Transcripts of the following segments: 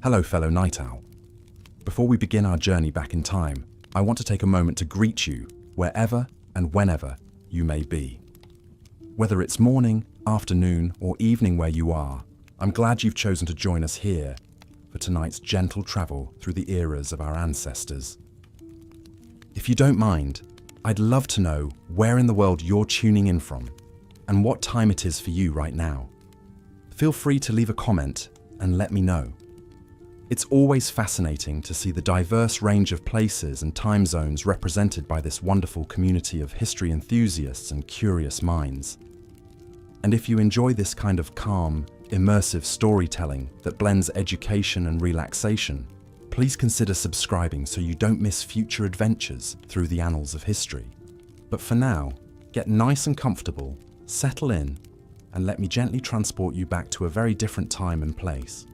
Hello, fellow night owl. Before we begin our journey back in time, I want to take a moment to greet you wherever and whenever you may be. Whether it's morning, afternoon, or evening where you are, I'm glad you've chosen to join us here for tonight's gentle travel through the eras of our ancestors. If you don't mind, I'd love to know where in the world you're tuning in from and what time it is for you right now. Feel free to leave a comment and let me know. It's always fascinating to see the diverse range of places and time zones represented by this wonderful community of history enthusiasts and curious minds. And if you enjoy this kind of calm, immersive storytelling that blends education and relaxation, please consider subscribing so you don't miss future adventures through the annals of history. But for now, get nice and comfortable, settle in, and let me gently transport you back to a very different time and place.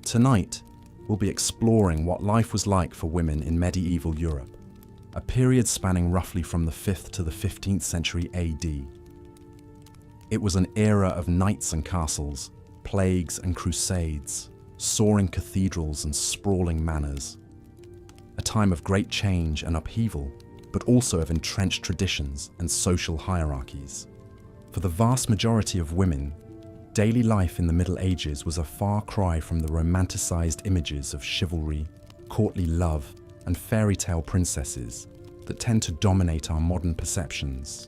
Tonight, we'll be exploring what life was like for women in medieval Europe, a period spanning roughly from the 5th to the 15th century AD. It was an era of knights and castles, plagues and crusades, soaring cathedrals and sprawling manors. A time of great change and upheaval, but also of entrenched traditions and social hierarchies. For the vast majority of women, daily life in the Middle Ages was a far cry from the romanticized images of chivalry, courtly love, and fairy tale princesses that tend to dominate our modern perceptions.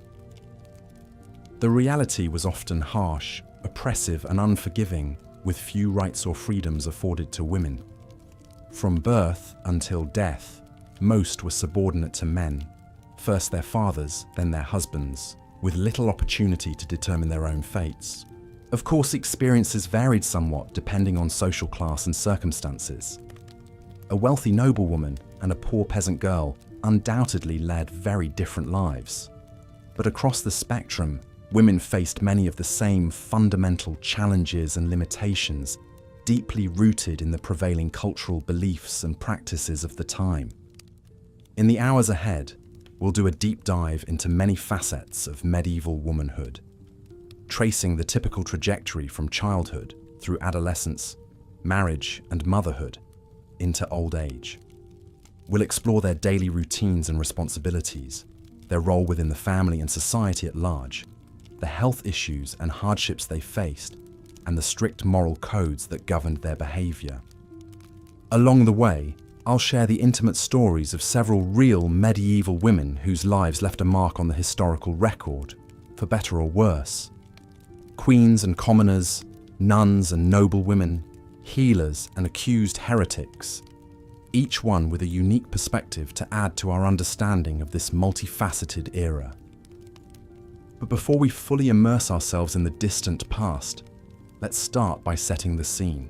The reality was often harsh, oppressive, and unforgiving, with few rights or freedoms afforded to women. From birth until death, most were subordinate to men, first their fathers, then their husbands, with little opportunity to determine their own fates. Of course, experiences varied somewhat depending on social class and circumstances. A wealthy noblewoman and a poor peasant girl undoubtedly led very different lives. But across the spectrum, women faced many of the same fundamental challenges and limitations deeply rooted in the prevailing cultural beliefs and practices of the time. In the hours ahead, we'll do a deep dive into many facets of medieval womanhood, tracing the typical trajectory from childhood through adolescence, marriage, and motherhood into old age. We'll explore their daily routines and responsibilities, their role within the family and society at large, the health issues and hardships they faced, and the strict moral codes that governed their behavior. Along the way, I'll share the intimate stories of several real medieval women whose lives left a mark on the historical record, for better or worse. Queens and commoners, nuns and noblewomen, healers and accused heretics, each one with a unique perspective to add to our understanding of this multifaceted era. But before we fully immerse ourselves in the distant past, let's start by setting the scene.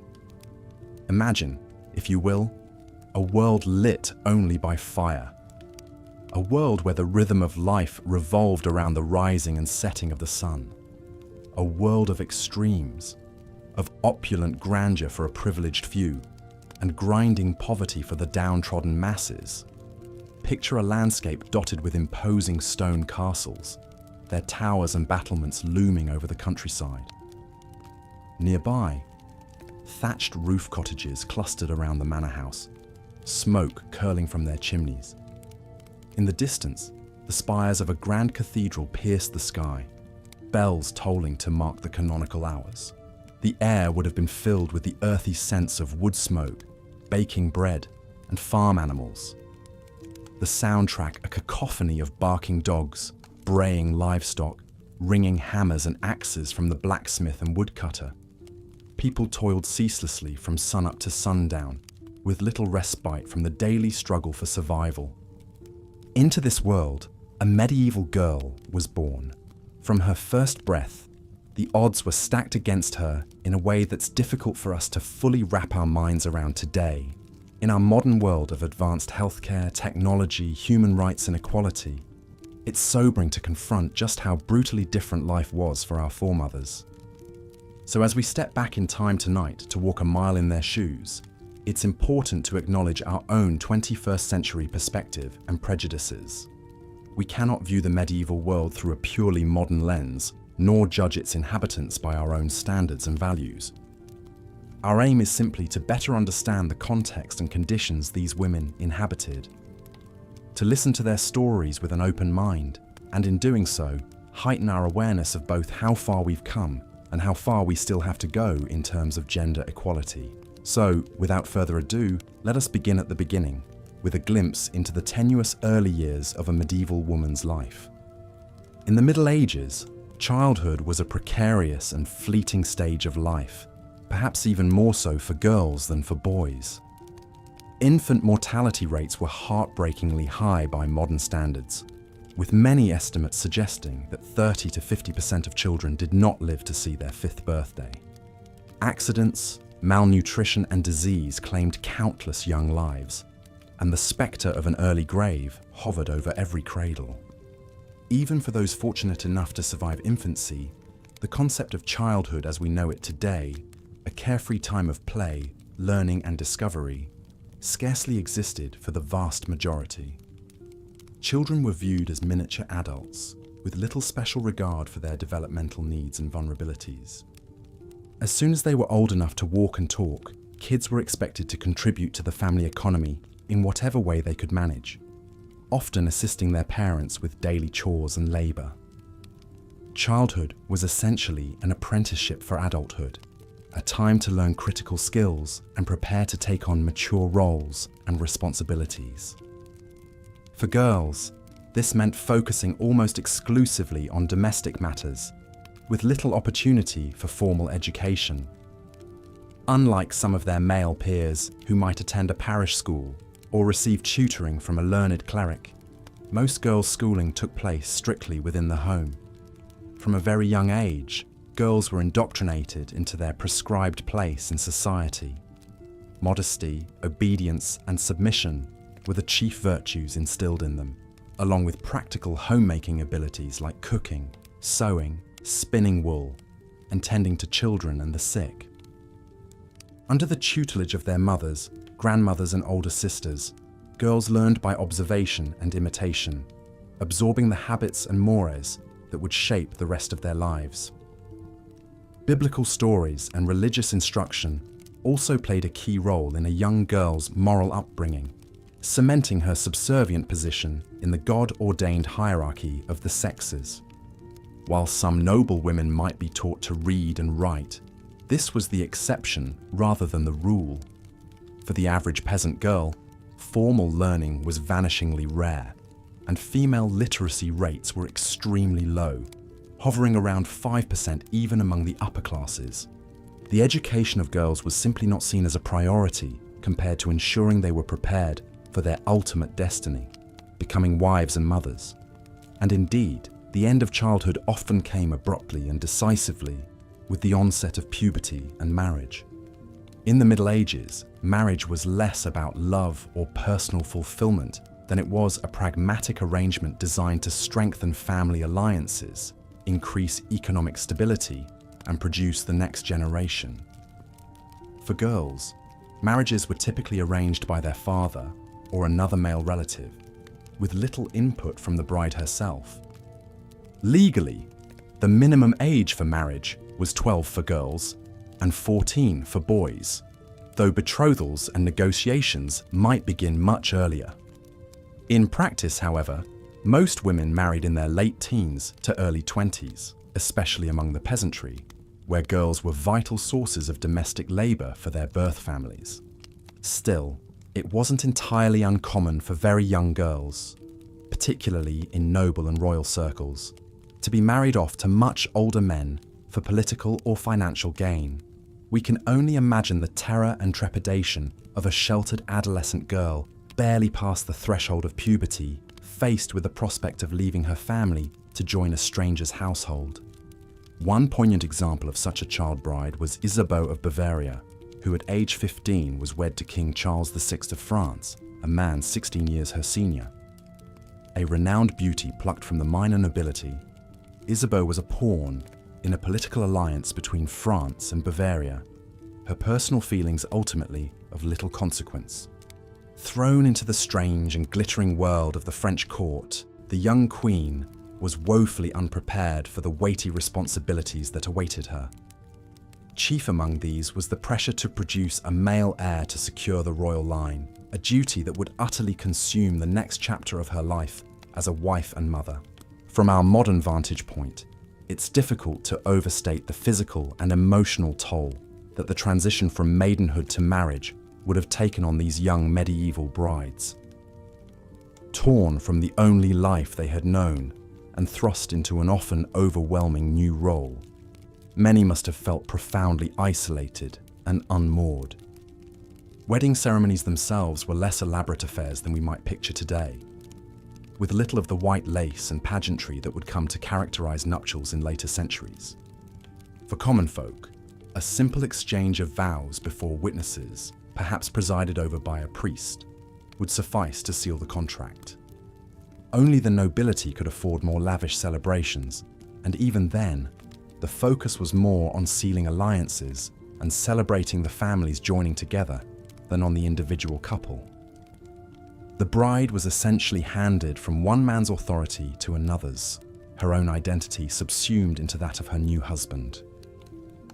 Imagine, if you will, a world lit only by fire. A world where the rhythm of life revolved around the rising and setting of the sun. A world of extremes, of opulent grandeur for a privileged few, and grinding poverty for the downtrodden masses. Picture a landscape dotted with imposing stone castles, their towers and battlements looming over the countryside. Nearby, thatched roof cottages clustered around the manor house, smoke curling from their chimneys. In the distance, the spires of a grand cathedral pierced the sky, bells tolling to mark the canonical hours. The air would have been filled with the earthy scents of wood smoke, baking bread, and farm animals. The soundtrack a cacophony of barking dogs, braying livestock, ringing hammers and axes from the blacksmith and woodcutter. People toiled ceaselessly from sunup to sundown, with little respite from the daily struggle for survival. Into this world, a medieval girl was born. From her first breath, the odds were stacked against her in a way that's difficult for us to fully wrap our minds around today. In our modern world of advanced healthcare, technology, human rights and equality, it's sobering to confront just how brutally different life was for our foremothers. So as we step back in time tonight to walk a mile in their shoes, it's important to acknowledge our own 21st century perspective and prejudices. We cannot view the medieval world through a purely modern lens, nor judge its inhabitants by our own standards and values. Our aim is simply to better understand the context and conditions these women inhabited, to listen to their stories with an open mind, and in doing so, heighten our awareness of both how far we've come and how far we still have to go in terms of gender equality. So, without further ado, let us begin at the beginning, with a glimpse into the tenuous early years of a medieval woman's life. In the Middle Ages, childhood was a precarious and fleeting stage of life, perhaps even more so for girls than for boys. Infant mortality rates were heartbreakingly high by modern standards, with many estimates suggesting that 30 to 50% of children did not live to see their 5th birthday. Accidents, malnutrition and disease claimed countless young lives, and the spectre of an early grave hovered over every cradle. Even for those fortunate enough to survive infancy, the concept of childhood as we know it today, a carefree time of play, learning and discovery, scarcely existed for the vast majority. Children were viewed as miniature adults, with little special regard for their developmental needs and vulnerabilities. As soon as they were old enough to walk and talk, kids were expected to contribute to the family economy in whatever way they could manage, often assisting their parents with daily chores and labour. Childhood was essentially an apprenticeship for adulthood, a time to learn critical skills and prepare to take on mature roles and responsibilities. For girls, this meant focusing almost exclusively on domestic matters, with little opportunity for formal education. Unlike some of their male peers who might attend a parish school or receive tutoring from a learned cleric, most girls' schooling took place strictly within the home. From a very young age, girls were indoctrinated into their prescribed place in society. Modesty, obedience, and submission were the chief virtues instilled in them, along with practical homemaking abilities like cooking, sewing, spinning wool, and tending to children and the sick. Under the tutelage of their mothers, grandmothers, and older sisters, girls learned by observation and imitation, absorbing the habits and mores that would shape the rest of their lives. Biblical stories and religious instruction also played a key role in a young girl's moral upbringing, cementing her subservient position in the God-ordained hierarchy of the sexes. While some noble women might be taught to read and write, this was the exception rather than the rule. For the average peasant girl, formal learning was vanishingly rare, and female literacy rates were extremely low, hovering around 5% even among the upper classes. The education of girls was simply not seen as a priority compared to ensuring they were prepared for their ultimate destiny, becoming wives and mothers. And indeed, the end of childhood often came abruptly and decisively with the onset of puberty and marriage. In the Middle Ages, marriage was less about love or personal fulfillment than it was a pragmatic arrangement designed to strengthen family alliances, increase economic stability, and produce the next generation. For girls, marriages were typically arranged by their father or another male relative, with little input from the bride herself. Legally, the minimum age for marriage was 12 for girls and 14 for boys, though betrothals and negotiations might begin much earlier. In practice, however, most women married in their late teens to early 20s, especially among the peasantry, where girls were vital sources of domestic labour for their birth families. Still, it wasn't entirely uncommon for very young girls, particularly in noble and royal circles, to be married off to much older men for political or financial gain. We can only imagine the terror and trepidation of a sheltered adolescent girl barely past the threshold of puberty, faced with the prospect of leaving her family to join a stranger's household. One poignant example of such a child bride was Isabeau of Bavaria, who at age 15 was wed to King Charles VI of France, a man 16 years her senior. A renowned beauty plucked from the minor nobility, Isabeau was a pawn in a political alliance between France and Bavaria, her personal feelings ultimately of little consequence. Thrown into the strange and glittering world of the French court, the young queen was woefully unprepared for the weighty responsibilities that awaited her. Chief among these was the pressure to produce a male heir to secure the royal line, a duty that would utterly consume the next chapter of her life as a wife and mother. From our modern vantage point, it's difficult to overstate the physical and emotional toll that the transition from maidenhood to marriage would have taken on these young medieval brides. Torn from the only life they had known and thrust into an often overwhelming new role, many must have felt profoundly isolated and unmoored. Wedding ceremonies themselves were less elaborate affairs than we might picture today, with little of the white lace and pageantry that would come to characterize nuptials in later centuries. For common folk, a simple exchange of vows before witnesses, perhaps presided over by a priest, would suffice to seal the contract. Only the nobility could afford more lavish celebrations, and even then, the focus was more on sealing alliances and celebrating the families joining together than on the individual couple. The bride was essentially handed from one man's authority to another's, her own identity subsumed into that of her new husband.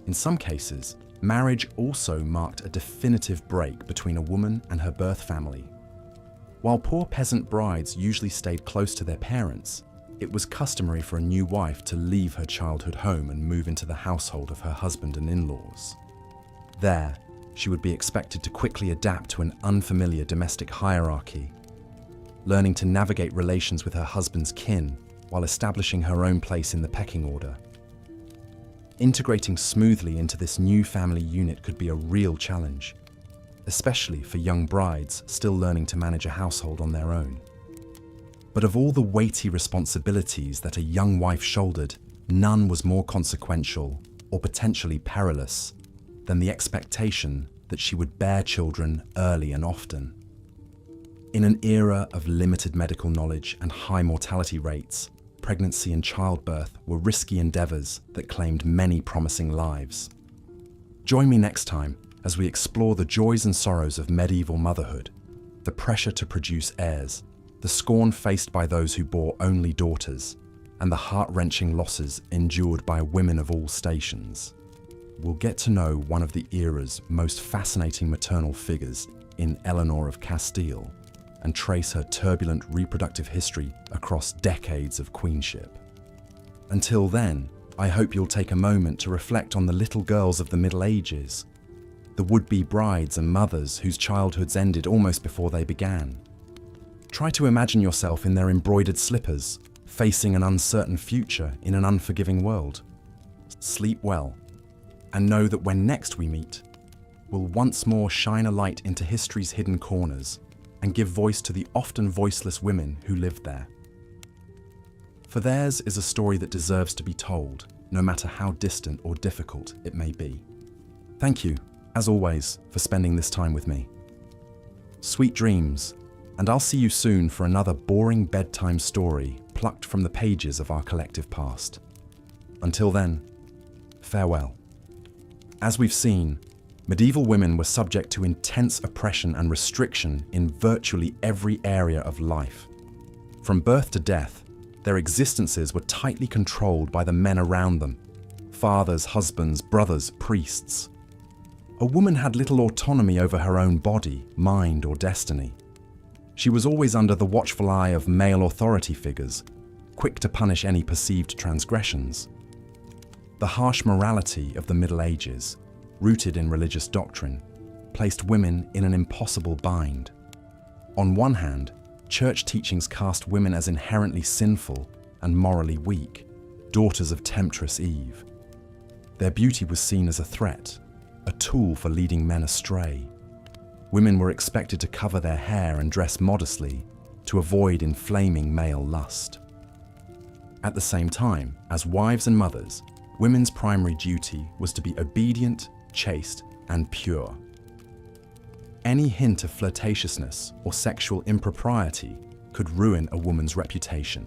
In some cases, marriage also marked a definitive break between a woman and her birth family. While poor peasant brides usually stayed close to their parents, it was customary for a new wife to leave her childhood home and move into the household of her husband and in-laws. There, she would be expected to quickly adapt to an unfamiliar domestic hierarchy, learning to navigate relations with her husband's kin while establishing her own place in the pecking order. Integrating smoothly into this new family unit could be a real challenge, especially for young brides still learning to manage a household on their own. But of all the weighty responsibilities that a young wife shouldered, none was more consequential or potentially perilous than the expectation that she would bear children early and often. In an era of limited medical knowledge and high mortality rates, pregnancy and childbirth were risky endeavors that claimed many promising lives. Join me next time as we explore the joys and sorrows of medieval motherhood, the pressure to produce heirs, the scorn faced by those who bore only daughters, and the heart-wrenching losses endured by women of all stations. We'll get to know one of the era's most fascinating maternal figures in Eleanor of Castile and trace her turbulent reproductive history across decades of queenship. Until then, I hope you'll take a moment to reflect on the little girls of the Middle Ages, the would-be brides and mothers whose childhoods ended almost before they began. Try to imagine yourself in their embroidered slippers, facing an uncertain future in an unforgiving world. Sleep well, and know that when next we meet, we'll once more shine a light into history's hidden corners and give voice to the often voiceless women who lived there. For theirs is a story that deserves to be told, no matter how distant or difficult it may be. Thank you, as always, for spending this time with me. Sweet dreams, and I'll see you soon for another boring bedtime story plucked from the pages of our collective past. Until then, farewell. As we've seen, medieval women were subject to intense oppression and restriction in virtually every area of life. From birth to death, their existences were tightly controlled by the men around them: fathers, husbands, brothers, priests. A woman had little autonomy over her own body, mind, or destiny. She was always under the watchful eye of male authority figures, quick to punish any perceived transgressions. The harsh morality of the Middle Ages, rooted in religious doctrine, placed women in an impossible bind. On one hand, church teachings cast women as inherently sinful and morally weak, daughters of temptress Eve. Their beauty was seen as a threat, a tool for leading men astray. Women were expected to cover their hair and dress modestly to avoid inflaming male lust. At the same time, as wives and mothers, women's primary duty was to be obedient, chaste, and pure. Any hint of flirtatiousness or sexual impropriety could ruin a woman's reputation.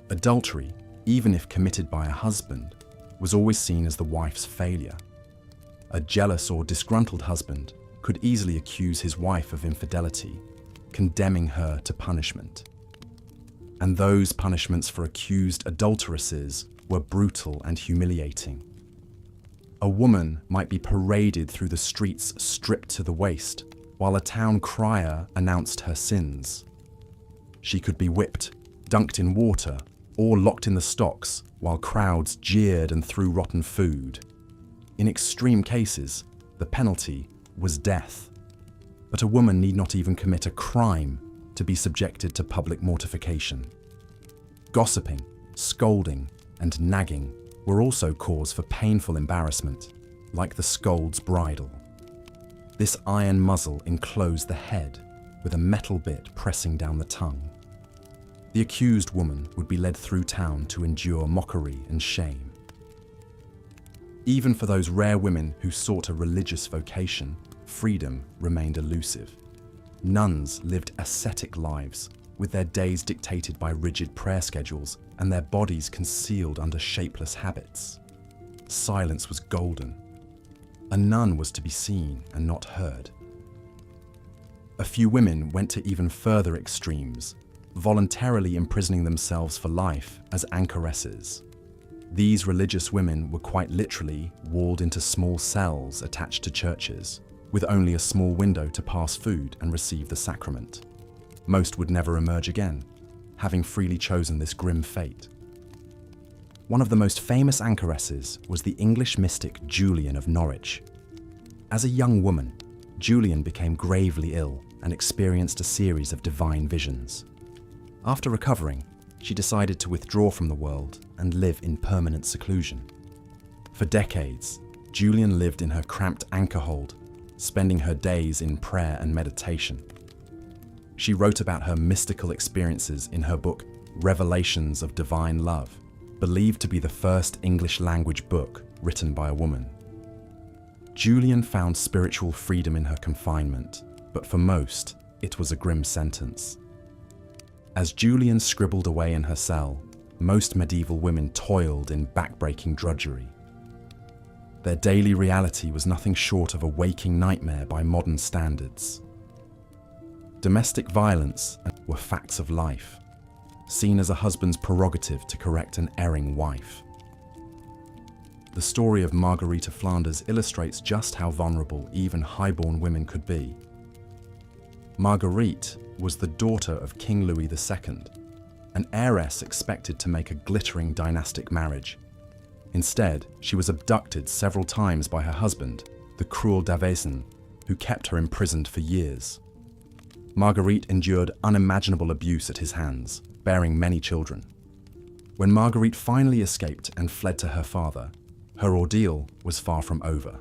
Adultery, even if committed by a husband, was always seen as the wife's failure. A jealous or disgruntled husband could easily accuse his wife of infidelity, condemning her to punishment. And those punishments for accused adulteresses were brutal and humiliating. A woman might be paraded through the streets stripped to the waist, while a town crier announced her sins. She could be whipped, dunked in water, or locked in the stocks while crowds jeered and threw rotten food. In extreme cases, the penalty was death. But a woman need not even commit a crime to be subjected to public mortification. Gossiping, scolding, and nagging were also cause for painful embarrassment, like the scold's bridle. This iron muzzle enclosed the head, with a metal bit pressing down the tongue. The accused woman would be led through town to endure mockery and shame. Even for those rare women who sought a religious vocation, freedom remained elusive. Nuns lived ascetic lives, with their days dictated by rigid prayer schedules and their bodies concealed under shapeless habits. Silence was golden. A nun was to be seen and not heard. A few women went to even further extremes, voluntarily imprisoning themselves for life as anchoresses. These religious women were quite literally walled into small cells attached to churches, with only a small window to pass food and receive the sacrament. Most would never emerge again, having freely chosen this grim fate. One of the most famous anchoresses was the English mystic Julian of Norwich. As a young woman, Julian became gravely ill and experienced a series of divine visions. After recovering, she decided to withdraw from the world and live in permanent seclusion. For decades, Julian lived in her cramped anchor hold, spending her days in prayer and meditation. She wrote about her mystical experiences in her book, Revelations of Divine Love, believed to be the first English language book written by a woman. Julian found spiritual freedom in her confinement, but for most, it was a grim sentence. As Julian scribbled away in her cell, most medieval women toiled in backbreaking drudgery. Their daily reality was nothing short of a waking nightmare by modern standards. Domestic violence were facts of life, seen as a husband's prerogative to correct an erring wife. The story of Marguerite of Flanders illustrates just how vulnerable even highborn women could be. Marguerite was the daughter of King Louis II, an heiress expected to make a glittering dynastic marriage. Instead, she was abducted several times by her husband, the cruel Daveyson, who kept her imprisoned for years. Marguerite endured unimaginable abuse at his hands, bearing many children. When Marguerite finally escaped and fled to her father, her ordeal was far from over.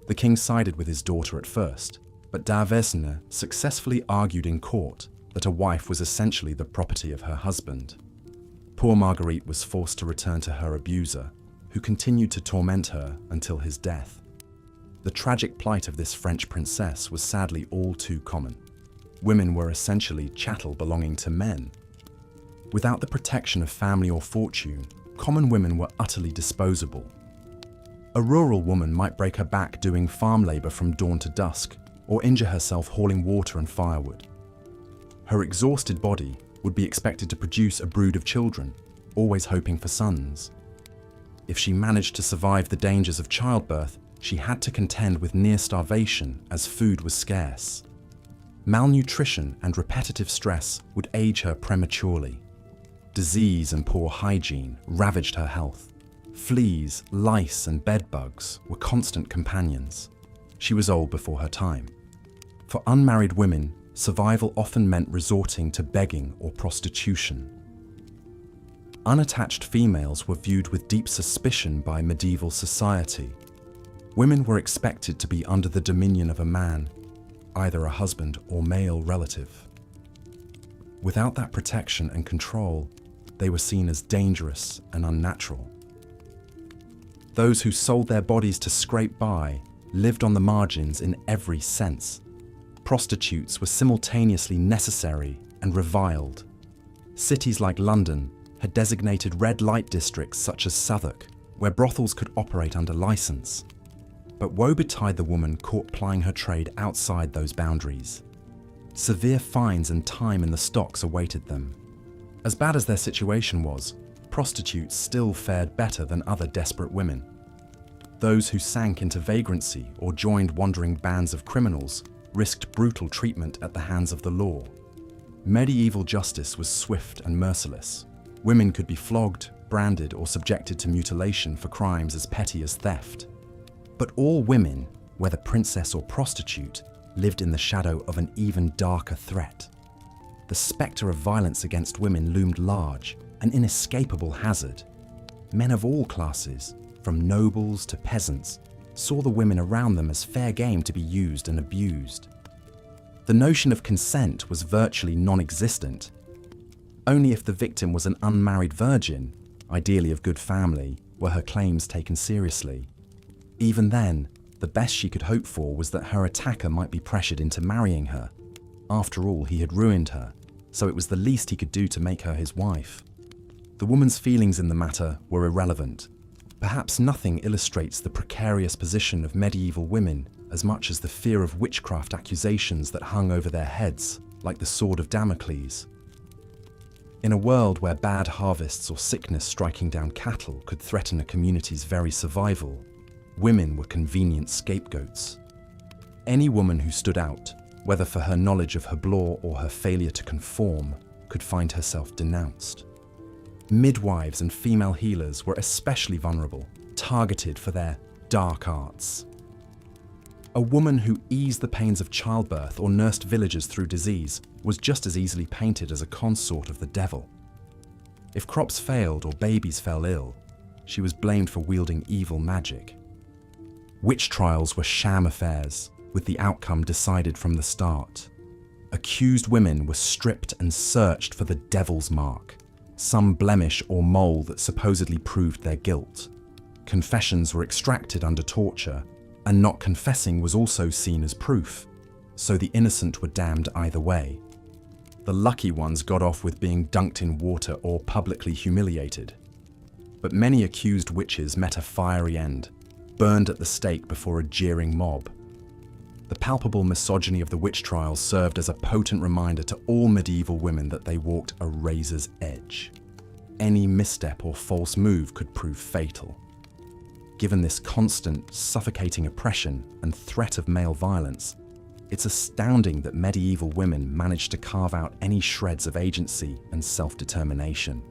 The king sided with his daughter at first, but Daveyson successfully argued in court that a wife was essentially the property of her husband. Poor Marguerite was forced to return to her abuser, who continued to torment her until his death. The tragic plight of this French princess was sadly all too common. Women were essentially chattel belonging to men. Without the protection of family or fortune, common women were utterly disposable. A rural woman might break her back doing farm labor from dawn to dusk, or injure herself hauling water and firewood. Her exhausted body would be expected to produce a brood of children, always hoping for sons. If she managed to survive the dangers of childbirth, she had to contend with near starvation as food was scarce. Malnutrition and repetitive stress would age her prematurely. Disease and poor hygiene ravaged her health. Fleas, lice, and bedbugs were constant companions. She was old before her time. For unmarried women, survival often meant resorting to begging or prostitution. Unattached females were viewed with deep suspicion by medieval society. Women were expected to be under the dominion of a man, either a husband or male relative. Without that protection and control, they were seen as dangerous and unnatural. Those who sold their bodies to scrape by lived on the margins in every sense. Prostitutes were simultaneously necessary and reviled. Cities like London had designated red light districts such as Southwark, where brothels could operate under license. But woe betide the woman caught plying her trade outside those boundaries. Severe fines and time in the stocks awaited them. As bad as their situation was, prostitutes still fared better than other desperate women. Those who sank into vagrancy or joined wandering bands of criminals risked brutal treatment at the hands of the law. Medieval justice was swift and merciless. Women could be flogged, branded, or subjected to mutilation for crimes as petty as theft. But all women, whether princess or prostitute, lived in the shadow of an even darker threat. The spectre of violence against women loomed large, an inescapable hazard. Men of all classes, from nobles to peasants, saw the women around them as fair game to be used and abused. The notion of consent was virtually non-existent. Only if the victim was an unmarried virgin, ideally of good family, were her claims taken seriously. Even then, the best she could hope for was that her attacker might be pressured into marrying her. After all, he had ruined her, so it was the least he could do to make her his wife. The woman's feelings in the matter were irrelevant. Perhaps nothing illustrates the precarious position of medieval women as much as the fear of witchcraft accusations that hung over their heads, like the sword of Damocles. In a world where bad harvests or sickness striking down cattle could threaten a community's very survival, women were convenient scapegoats. Any woman who stood out, whether for her knowledge of her law or her failure to conform, could find herself denounced. Midwives and female healers were especially vulnerable, targeted for their dark arts. A woman who eased the pains of childbirth or nursed villagers through disease was just as easily painted as a consort of the devil. If crops failed or babies fell ill, she was blamed for wielding evil magic. Witch trials were sham affairs, with the outcome decided from the start. Accused women were stripped and searched for the devil's mark, some blemish or mole that supposedly proved their guilt. Confessions were extracted under torture, and not confessing was also seen as proof, so the innocent were damned either way. The lucky ones got off with being dunked in water or publicly humiliated. But many accused witches met a fiery end, burned at the stake before a jeering mob. The palpable misogyny of the witch trials served as a potent reminder to all medieval women that they walked a razor's edge. Any misstep or false move could prove fatal. Given this constant, suffocating oppression and threat of male violence, it's astounding that medieval women managed to carve out any shreds of agency and self-determination.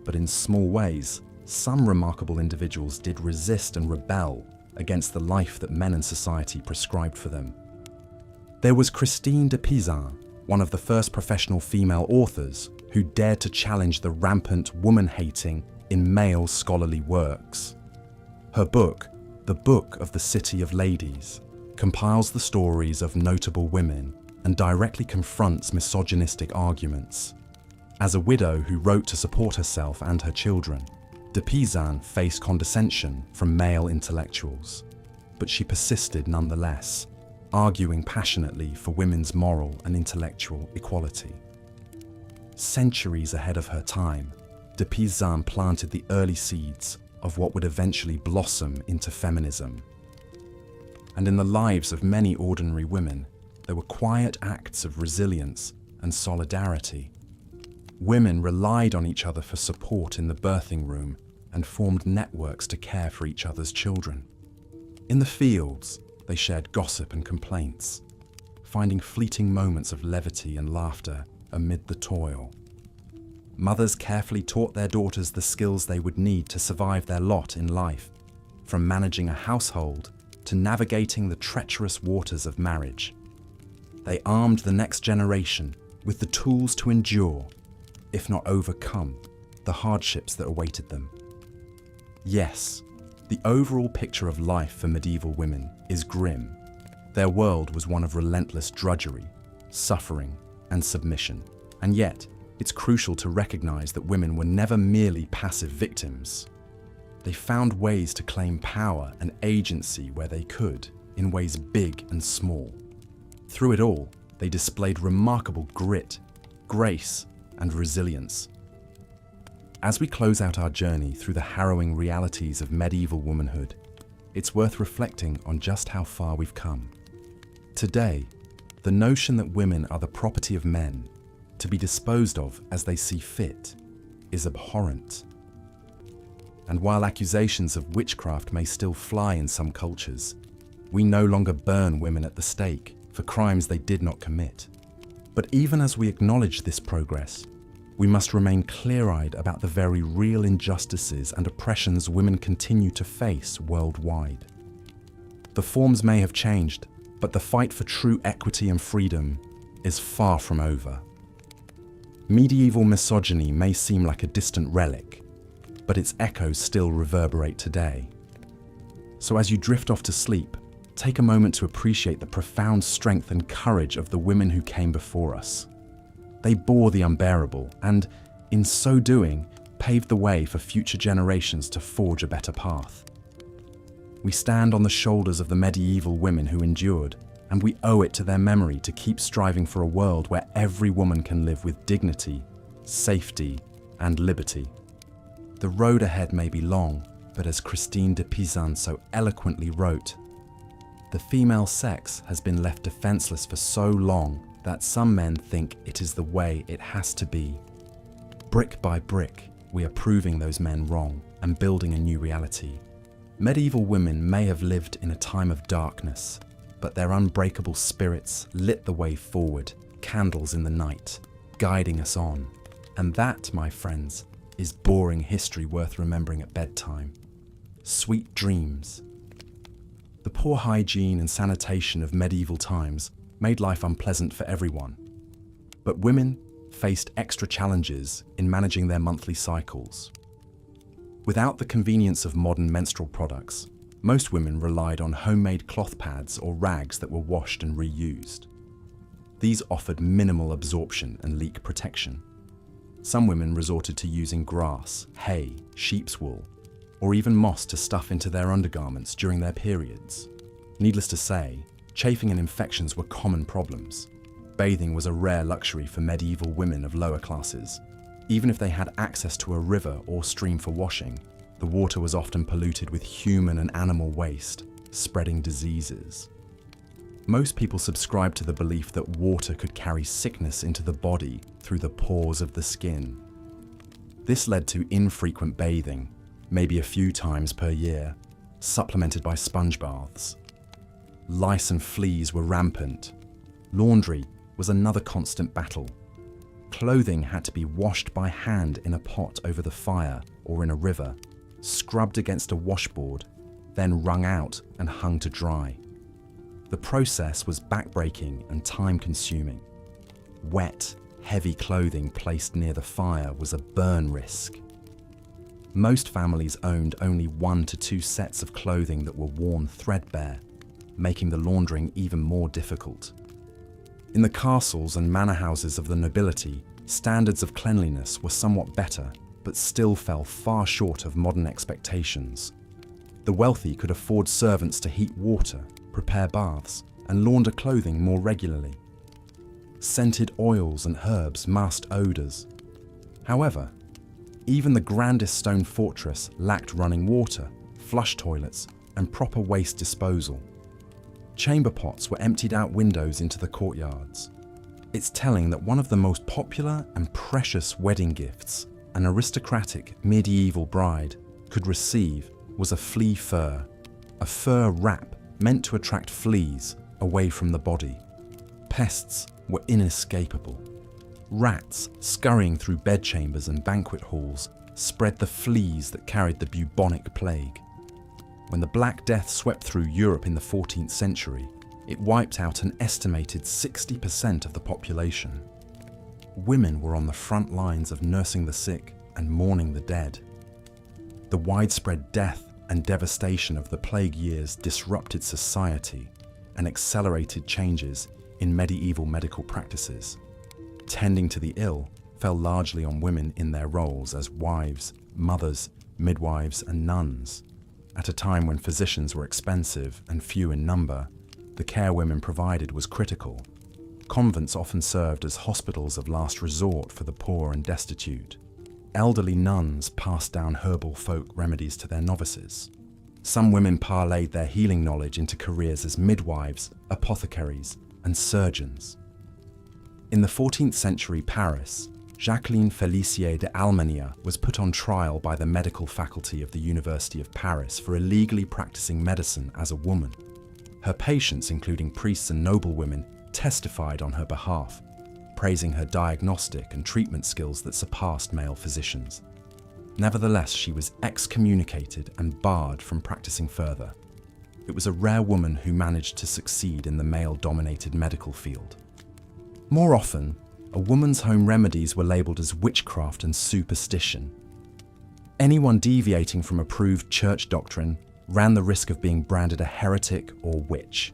But in small ways, some remarkable individuals did resist and rebel against the life that men and society prescribed for them. There was Christine de Pizan, one of the first professional female authors who dared to challenge the rampant woman-hating in male scholarly works. Her book, The Book of the City of Ladies, compiles the stories of notable women and directly confronts misogynistic arguments. As a widow who wrote to support herself and her children, de Pizan faced condescension from male intellectuals, but she persisted nonetheless, arguing passionately for women's moral and intellectual equality. Centuries ahead of her time, de Pizan planted the early seeds of what would eventually blossom into feminism. And in the lives of many ordinary women, there were quiet acts of resilience and solidarity. Women relied on each other for support in the birthing room and formed networks to care for each other's children. In the fields, they shared gossip and complaints, finding fleeting moments of levity and laughter amid the toil. Mothers carefully taught their daughters the skills they would need to survive their lot in life, from managing a household to navigating the treacherous waters of marriage. They armed the next generation with the tools to endure, if not overcome, the hardships that awaited them. Yes, the overall picture of life for medieval women is grim. Their world was one of relentless drudgery, suffering, and submission. And yet, it's crucial to recognize that women were never merely passive victims. They found ways to claim power and agency where they could, in ways big and small. Through it all, they displayed remarkable grit, grace, and resilience. As we close out our journey through the harrowing realities of medieval womanhood, it's worth reflecting on just how far we've come. Today, the notion that women are the property of men, to be disposed of as they see fit, is abhorrent. And while accusations of witchcraft may still fly in some cultures, we no longer burn women at the stake for crimes they did not commit. But even as we acknowledge this progress, we must remain clear-eyed about the very real injustices and oppressions women continue to face worldwide. The forms may have changed, but the fight for true equity and freedom is far from over. Medieval misogyny may seem like a distant relic, but its echoes still reverberate today. So as you drift off to sleep, take a moment to appreciate the profound strength and courage of the women who came before us. They bore the unbearable and, in so doing, paved the way for future generations to forge a better path. We stand on the shoulders of the medieval women who endured, and we owe it to their memory to keep striving for a world where every woman can live with dignity, safety, and liberty. The road ahead may be long, but as Christine de Pizan so eloquently wrote, the female sex has been left defenseless for so long that some men think it is the way it has to be. Brick by brick, we are proving those men wrong and building a new reality. Medieval women may have lived in a time of darkness, but their unbreakable spirits lit the way forward, candles in the night, guiding us on. And that, my friends, is boring history worth remembering at bedtime. Sweet dreams. The poor hygiene and sanitation of medieval times made life unpleasant for everyone. But women faced extra challenges in managing their monthly cycles. Without the convenience of modern menstrual products, most women relied on homemade cloth pads or rags that were washed and reused. These offered minimal absorption and leak protection. Some women resorted to using grass, hay, sheep's wool, or even moss to stuff into their undergarments during their periods. Needless to say, chafing and infections were common problems. Bathing was a rare luxury for medieval women of lower classes. Even if they had access to a river or stream for washing, the water was often polluted with human and animal waste, spreading diseases. Most people subscribed to the belief that water could carry sickness into the body through the pores of the skin. This led to infrequent bathing, maybe a few times per year, supplemented by sponge baths. Lice and fleas were rampant. Laundry was another constant battle. Clothing had to be washed by hand in a pot over the fire or in a river, scrubbed against a washboard, then wrung out and hung to dry. The process was backbreaking and time-consuming. Wet, heavy clothing placed near the fire was a burn risk. Most families owned only 1 to 2 sets of clothing that were worn threadbare, making the laundering even more difficult. In the castles and manor houses of the nobility, standards of cleanliness were somewhat better, but still fell far short of modern expectations. The wealthy could afford servants to heat water, prepare baths, and launder clothing more regularly. Scented oils and herbs masked odours. However, even the grandest stone fortress lacked running water, flush toilets, and proper waste disposal. Chamber pots were emptied out windows into the courtyards. It's telling that one of the most popular and precious wedding gifts an aristocratic medieval bride could receive was a flea fur, a fur wrap meant to attract fleas away from the body. Pests were inescapable. Rats scurrying through bedchambers and banquet halls spread the fleas that carried the bubonic plague. When the Black Death swept through Europe in the 14th century, it wiped out an estimated 60% of the population. Women were on the front lines of nursing the sick and mourning the dead. The widespread death and devastation of the plague years disrupted society and accelerated changes in medieval medical practices. Tending to the ill fell largely on women in their roles as wives, mothers, midwives, and nuns. At a time when physicians were expensive and few in number, the care women provided was critical. Convents often served as hospitals of last resort for the poor and destitute. Elderly nuns passed down herbal folk remedies to their novices. Some women parlayed their healing knowledge into careers as midwives, apothecaries, and surgeons. In the 14th century Paris, Jacqueline Félicien de Almania was put on trial by the medical faculty of the University of Paris for illegally practicing medicine as a woman. Her patients, including priests and noblewomen, testified on her behalf, praising her diagnostic and treatment skills that surpassed male physicians. Nevertheless, she was excommunicated and barred from practicing further. It was a rare woman who managed to succeed in the male-dominated medical field. More often, a woman's home remedies were labelled as witchcraft and superstition. Anyone deviating from approved church doctrine ran the risk of being branded a heretic or witch.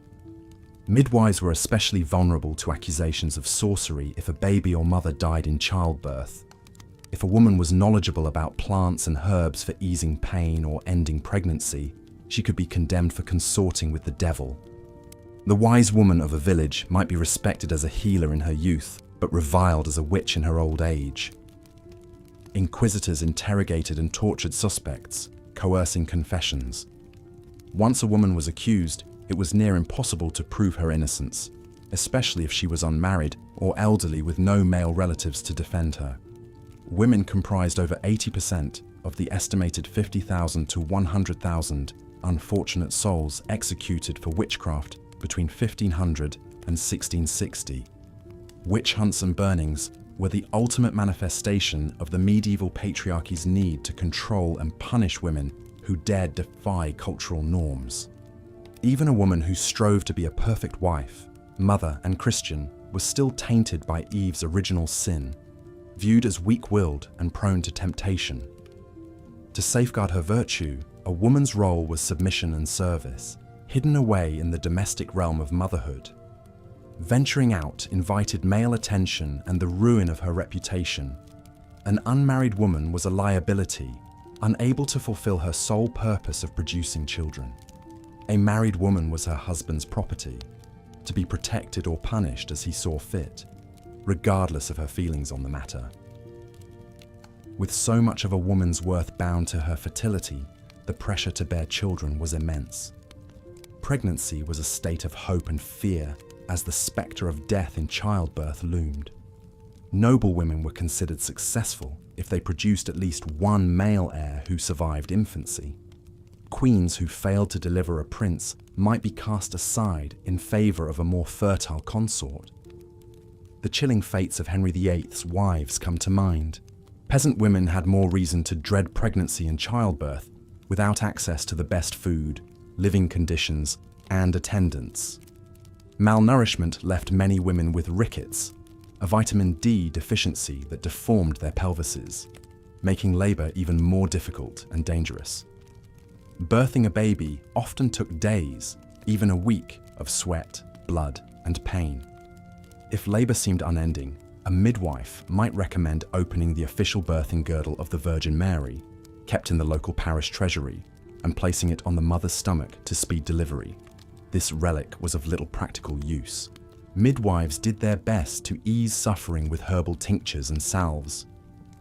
Midwives were especially vulnerable to accusations of sorcery if a baby or mother died in childbirth. If a woman was knowledgeable about plants and herbs for easing pain or ending pregnancy, she could be condemned for consorting with the devil. The wise woman of a village might be respected as a healer in her youth, but reviled as a witch in her old age. Inquisitors interrogated and tortured suspects, coercing confessions. Once a woman was accused, it was near impossible to prove her innocence, especially if she was unmarried or elderly with no male relatives to defend her. Women comprised over 80% of the estimated 50,000 to 100,000 unfortunate souls executed for witchcraft between 1500 and 1660. Witch hunts and burnings were the ultimate manifestation of the medieval patriarchy's need to control and punish women who dared defy cultural norms. Even a woman who strove to be a perfect wife, mother, and Christian was still tainted by Eve's original sin, viewed as weak-willed and prone to temptation. To safeguard her virtue, a woman's role was submission and service, hidden away in the domestic realm of motherhood. Venturing out invited male attention and the ruin of her reputation. An unmarried woman was a liability, unable to fulfill her sole purpose of producing children. A married woman was her husband's property, to be protected or punished as he saw fit, regardless of her feelings on the matter. With so much of a woman's worth bound to her fertility, the pressure to bear children was immense. Pregnancy was a state of hope and fear as the spectre of death in childbirth loomed. Noble women were considered successful if they produced at least one male heir who survived infancy. Queens who failed to deliver a prince might be cast aside in favour of a more fertile consort. The chilling fates of Henry VIII's wives come to mind. Peasant women had more reason to dread pregnancy and childbirth without access to the best food, living conditions, and attendance. Malnourishment left many women with rickets, a vitamin D deficiency that deformed their pelvises, making labour even more difficult and dangerous. Birthing a baby often took days, even a week, of sweat, blood, and pain. If labour seemed unending, a midwife might recommend opening the official birthing girdle of the Virgin Mary, kept in the local parish treasury, and placing it on the mother's stomach to speed delivery. This relic was of little practical use. Midwives did their best to ease suffering with herbal tinctures and salves,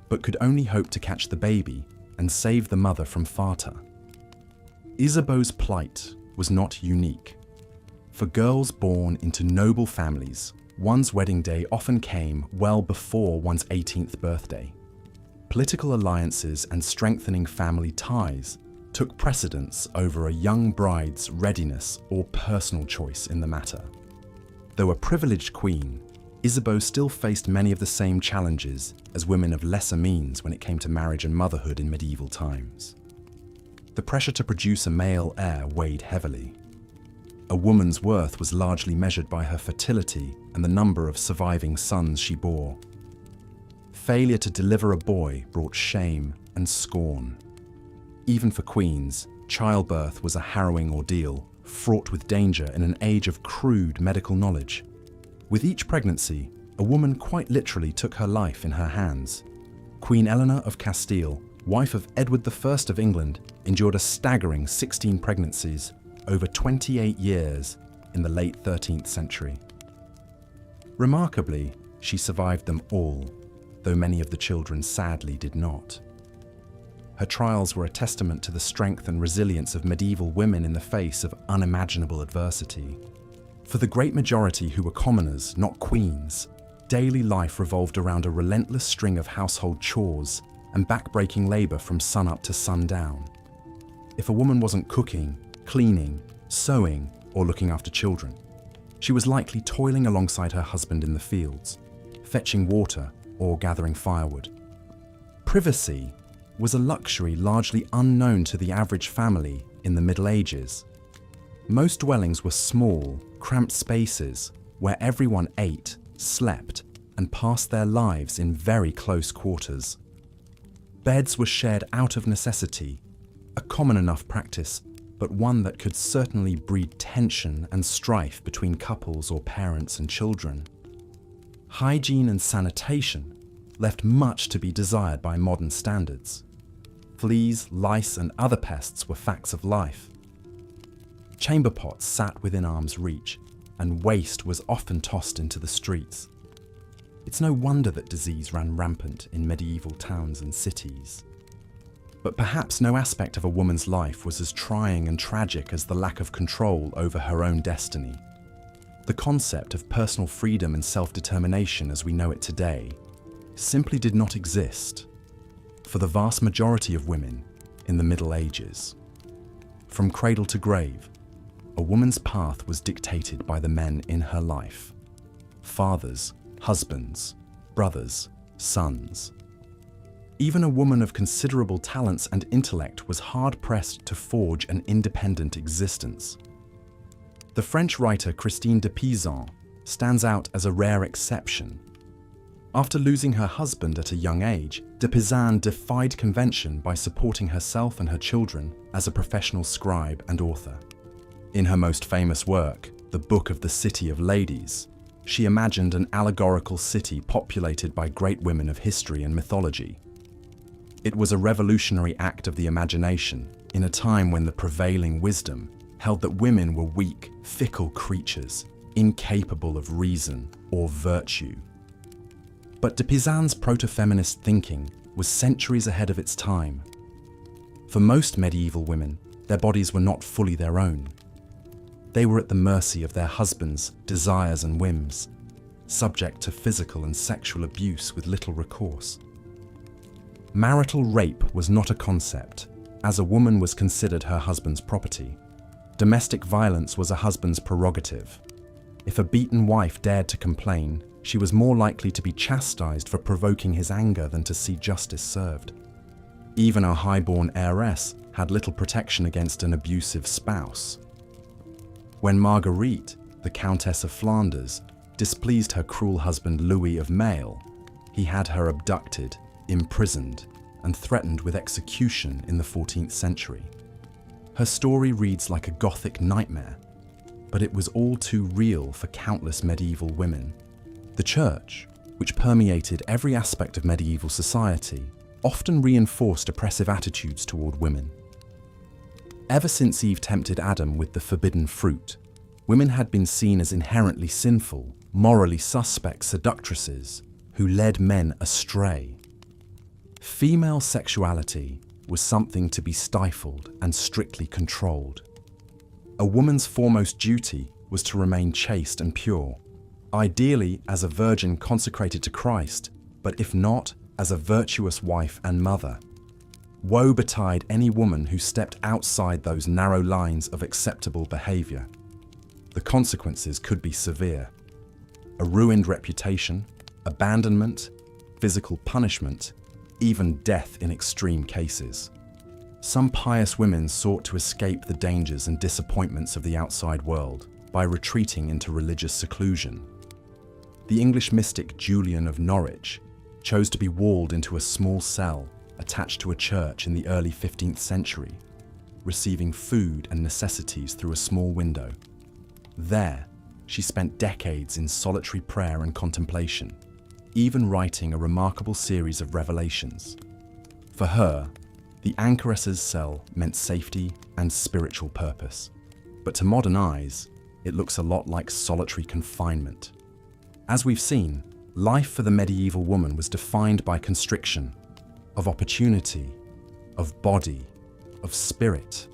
but could only hope to catch the baby and save the mother from farta. Isabeau's plight was not unique. For girls born into noble families, one's wedding day often came well before one's 18th birthday. Political alliances and strengthening family ties took precedence over a young bride's readiness or personal choice in the matter. Though a privileged queen, Isabeau still faced many of the same challenges as women of lesser means when it came to marriage and motherhood in medieval times. The pressure to produce a male heir weighed heavily. A woman's worth was largely measured by her fertility and the number of surviving sons she bore. Failure to deliver a boy brought shame and scorn. Even for queens, childbirth was a harrowing ordeal, fraught with danger in an age of crude medical knowledge. With each pregnancy, a woman quite literally took her life in her hands. Queen Eleanor of Castile, wife of Edward I of England, endured a staggering 16 pregnancies over 28 years in the late 13th century. Remarkably, she survived them all, though many of the children sadly did not. Her trials were a testament to the strength and resilience of medieval women in the face of unimaginable adversity. For the great majority who were commoners, not queens, daily life revolved around a relentless string of household chores and back-breaking labor from sunup to sundown. If a woman wasn't cooking, cleaning, sewing, or looking after children, she was likely toiling alongside her husband in the fields, fetching water or gathering firewood. Privacy was a luxury largely unknown to the average family in the Middle Ages. Most dwellings were small, cramped spaces where everyone ate, slept, and passed their lives in very close quarters. Beds were shared out of necessity, a common enough practice, but one that could certainly breed tension and strife between couples or parents and children. Hygiene and sanitation left much to be desired by modern standards. Fleas, lice, and other pests were facts of life. Chamber pots sat within arm's reach, and waste was often tossed into the streets. It's no wonder that disease ran rampant in medieval towns and cities. But perhaps no aspect of a woman's life was as trying and tragic as the lack of control over her own destiny. The concept of personal freedom and self-determination as we know it today simply did not exist for the vast majority of women in the Middle Ages. From cradle to grave, a woman's path was dictated by the men in her life: fathers, husbands, brothers, sons. Even a woman of considerable talents and intellect was hard-pressed to forge an independent existence. The French writer Christine de Peasant stands out as a rare exception. After losing her husband at a young age, de Peasant defied convention by supporting herself and her children as a professional scribe and author. In her most famous work, The Book of the City of Ladies, she imagined an allegorical city populated by great women of history and mythology. It was a revolutionary act of the imagination in a time when the prevailing wisdom held that women were weak, fickle creatures, incapable of reason or virtue. But de Peasant's proto-feminist thinking was centuries ahead of its time. For most medieval women, their bodies were not fully their own. They were at the mercy of their husbands' desires and whims, subject to physical and sexual abuse with little recourse. Marital rape was not a concept, as a woman was considered her husband's property. Domestic violence was a husband's prerogative. If a beaten wife dared to complain, she was more likely to be chastised for provoking his anger than to see justice served. Even a high-born heiress had little protection against an abusive spouse. When Marguerite, the Countess of Flanders, displeased her cruel husband Louis of Maille, he had her abducted, imprisoned, and threatened with execution in the 14th century. Her story reads like a Gothic nightmare, but it was all too real for countless medieval women. The Church, which permeated every aspect of medieval society, often reinforced oppressive attitudes toward women. Ever since Eve tempted Adam with the forbidden fruit, women had been seen as inherently sinful, morally suspect seductresses who led men astray. Female sexuality was something to be stifled and strictly controlled. A woman's foremost duty was to remain chaste and pure, ideally as a virgin consecrated to Christ, but if not, as a virtuous wife and mother. Woe betide any woman who stepped outside those narrow lines of acceptable behavior. The consequences could be severe: a ruined reputation, abandonment, physical punishment, even death in extreme cases. Some pious women sought to escape the dangers and disappointments of the outside world by retreating into religious seclusion. The English mystic Julian of Norwich chose to be walled into a small cell attached to a church in the early 15th century, receiving food and necessities through a small window. There, she spent decades in solitary prayer and contemplation, even writing a remarkable series of revelations. For her, the anchoress's cell meant safety and spiritual purpose. But to modern eyes, it looks a lot like solitary confinement. As we've seen, life for the medieval woman was defined by constriction, of opportunity, of body, of spirit,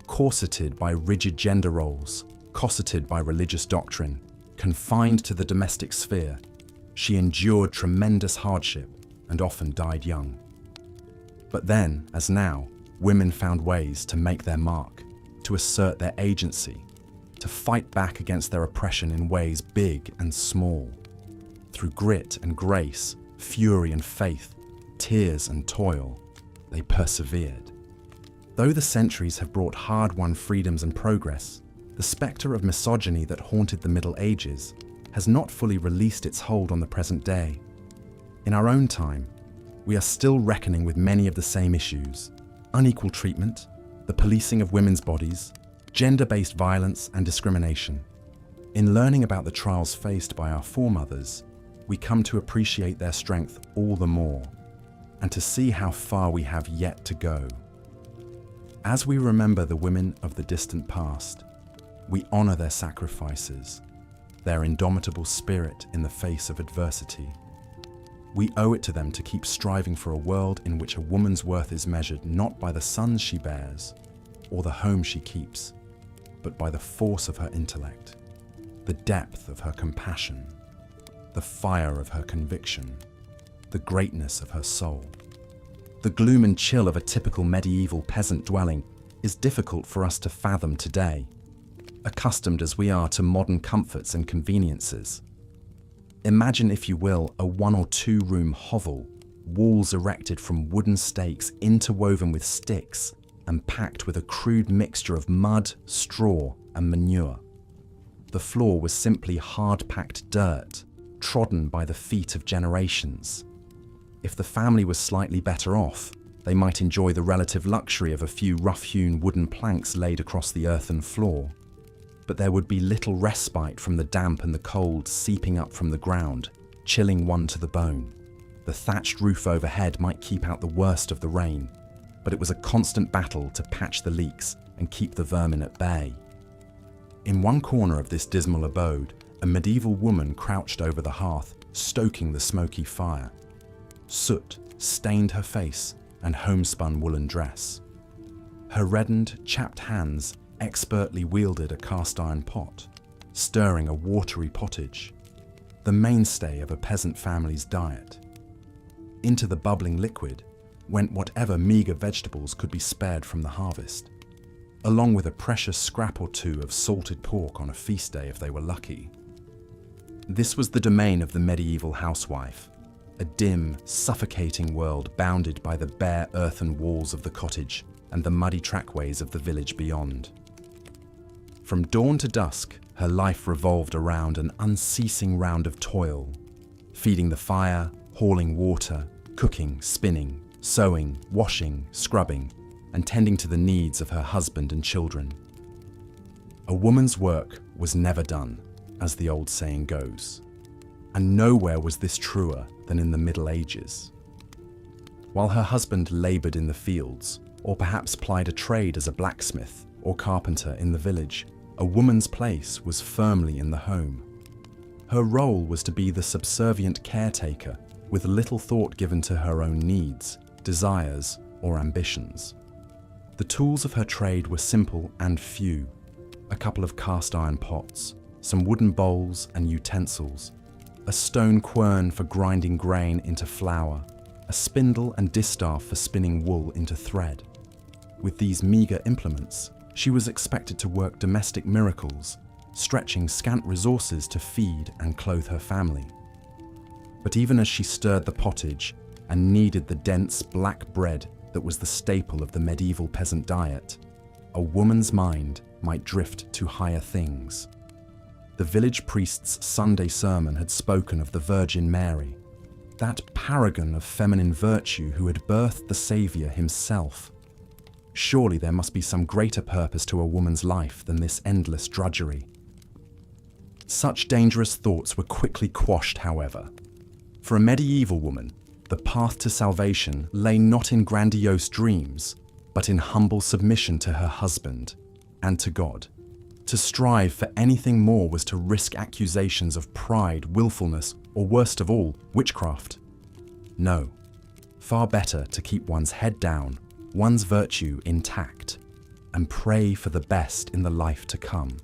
corseted by rigid gender roles, cosseted by religious doctrine, confined to the domestic sphere, She endured tremendous hardship and often died young. But then, as now, women found ways to make their mark, to assert their agency, to fight back against their oppression in ways big and small. Through grit and grace, fury and faith, tears and toil, they persevered. Though the centuries have brought hard-won freedoms and progress, the spectre of misogyny that haunted the Middle Ages has not fully released its hold on the present day. In our own time, we are still reckoning with many of the same issues: unequal treatment, the policing of women's bodies, gender-based violence and discrimination. In learning about the trials faced by our foremothers, we come to appreciate their strength all the more, and to see how far we have yet to go. As we remember the women of the distant past, we honor their sacrifices, their indomitable spirit in the face of adversity. We owe it to them to keep striving for a world in which a woman's worth is measured not by the sons she bears or the home she keeps, but by the force of her intellect, the depth of her compassion, the fire of her conviction, the greatness of her soul. The gloom and chill of a typical medieval peasant dwelling is difficult for us to fathom today, accustomed as we are to modern comforts and conveniences. Imagine, if you will, a 1 or 2 room hovel, walls erected from wooden stakes interwoven with sticks and packed with a crude mixture of mud, straw, and manure. The floor was simply hard-packed dirt, trodden by the feet of generations. If the family was slightly better off, they might enjoy the relative luxury of a few rough-hewn wooden planks laid across the earthen floor. But there would be little respite from the damp and the cold seeping up from the ground, chilling one to the bone. The thatched roof overhead might keep out the worst of the rain, but it was a constant battle to patch the leaks and keep the vermin at bay. In one corner of this dismal abode, a medieval woman crouched over the hearth, stoking the smoky fire. Soot stained her face and homespun woolen dress. Her reddened, chapped hands expertly wielded a cast-iron pot, stirring a watery pottage, the mainstay of a peasant family's diet. Into the bubbling liquid went whatever meagre vegetables could be spared from the harvest, along with a precious scrap or two of salted pork on a feast day if they were lucky. This was the domain of the medieval housewife, a dim, suffocating world bounded by the bare earthen walls of the cottage and the muddy trackways of the village beyond. From dawn to dusk, her life revolved around an unceasing round of toil, feeding the fire, hauling water, cooking, spinning, sewing, washing, scrubbing, and tending to the needs of her husband and children. A woman's work was never done, as the old saying goes, and nowhere was this truer than in the Middle Ages. While her husband laboured in the fields, or perhaps plied a trade as a blacksmith or carpenter in the village, a woman's place was firmly in the home. Her role was to be the subservient caretaker, with little thought given to her own needs, desires, or ambitions. The tools of her trade were simple and few: a couple of cast-iron pots, some wooden bowls and utensils, a stone quern for grinding grain into flour, a spindle and distaff for spinning wool into thread. With these meagre implements, she was expected to work domestic miracles, stretching scant resources to feed and clothe her family. But even as she stirred the pottage and kneaded the dense black bread that was the staple of the medieval peasant diet, a woman's mind might drift to higher things. The village priest's Sunday sermon had spoken of the Virgin Mary, that paragon of feminine virtue who had birthed the Saviour himself. Surely there must be some greater purpose to a woman's life than this endless drudgery. Such dangerous thoughts were quickly quashed, however. For a medieval woman, the path to salvation lay not in grandiose dreams, but in humble submission to her husband and to God. To strive for anything more was to risk accusations of pride, willfulness, or worst of all, witchcraft. No, far better to keep one's head down, one's virtue intact, and pray for the best in the life to come.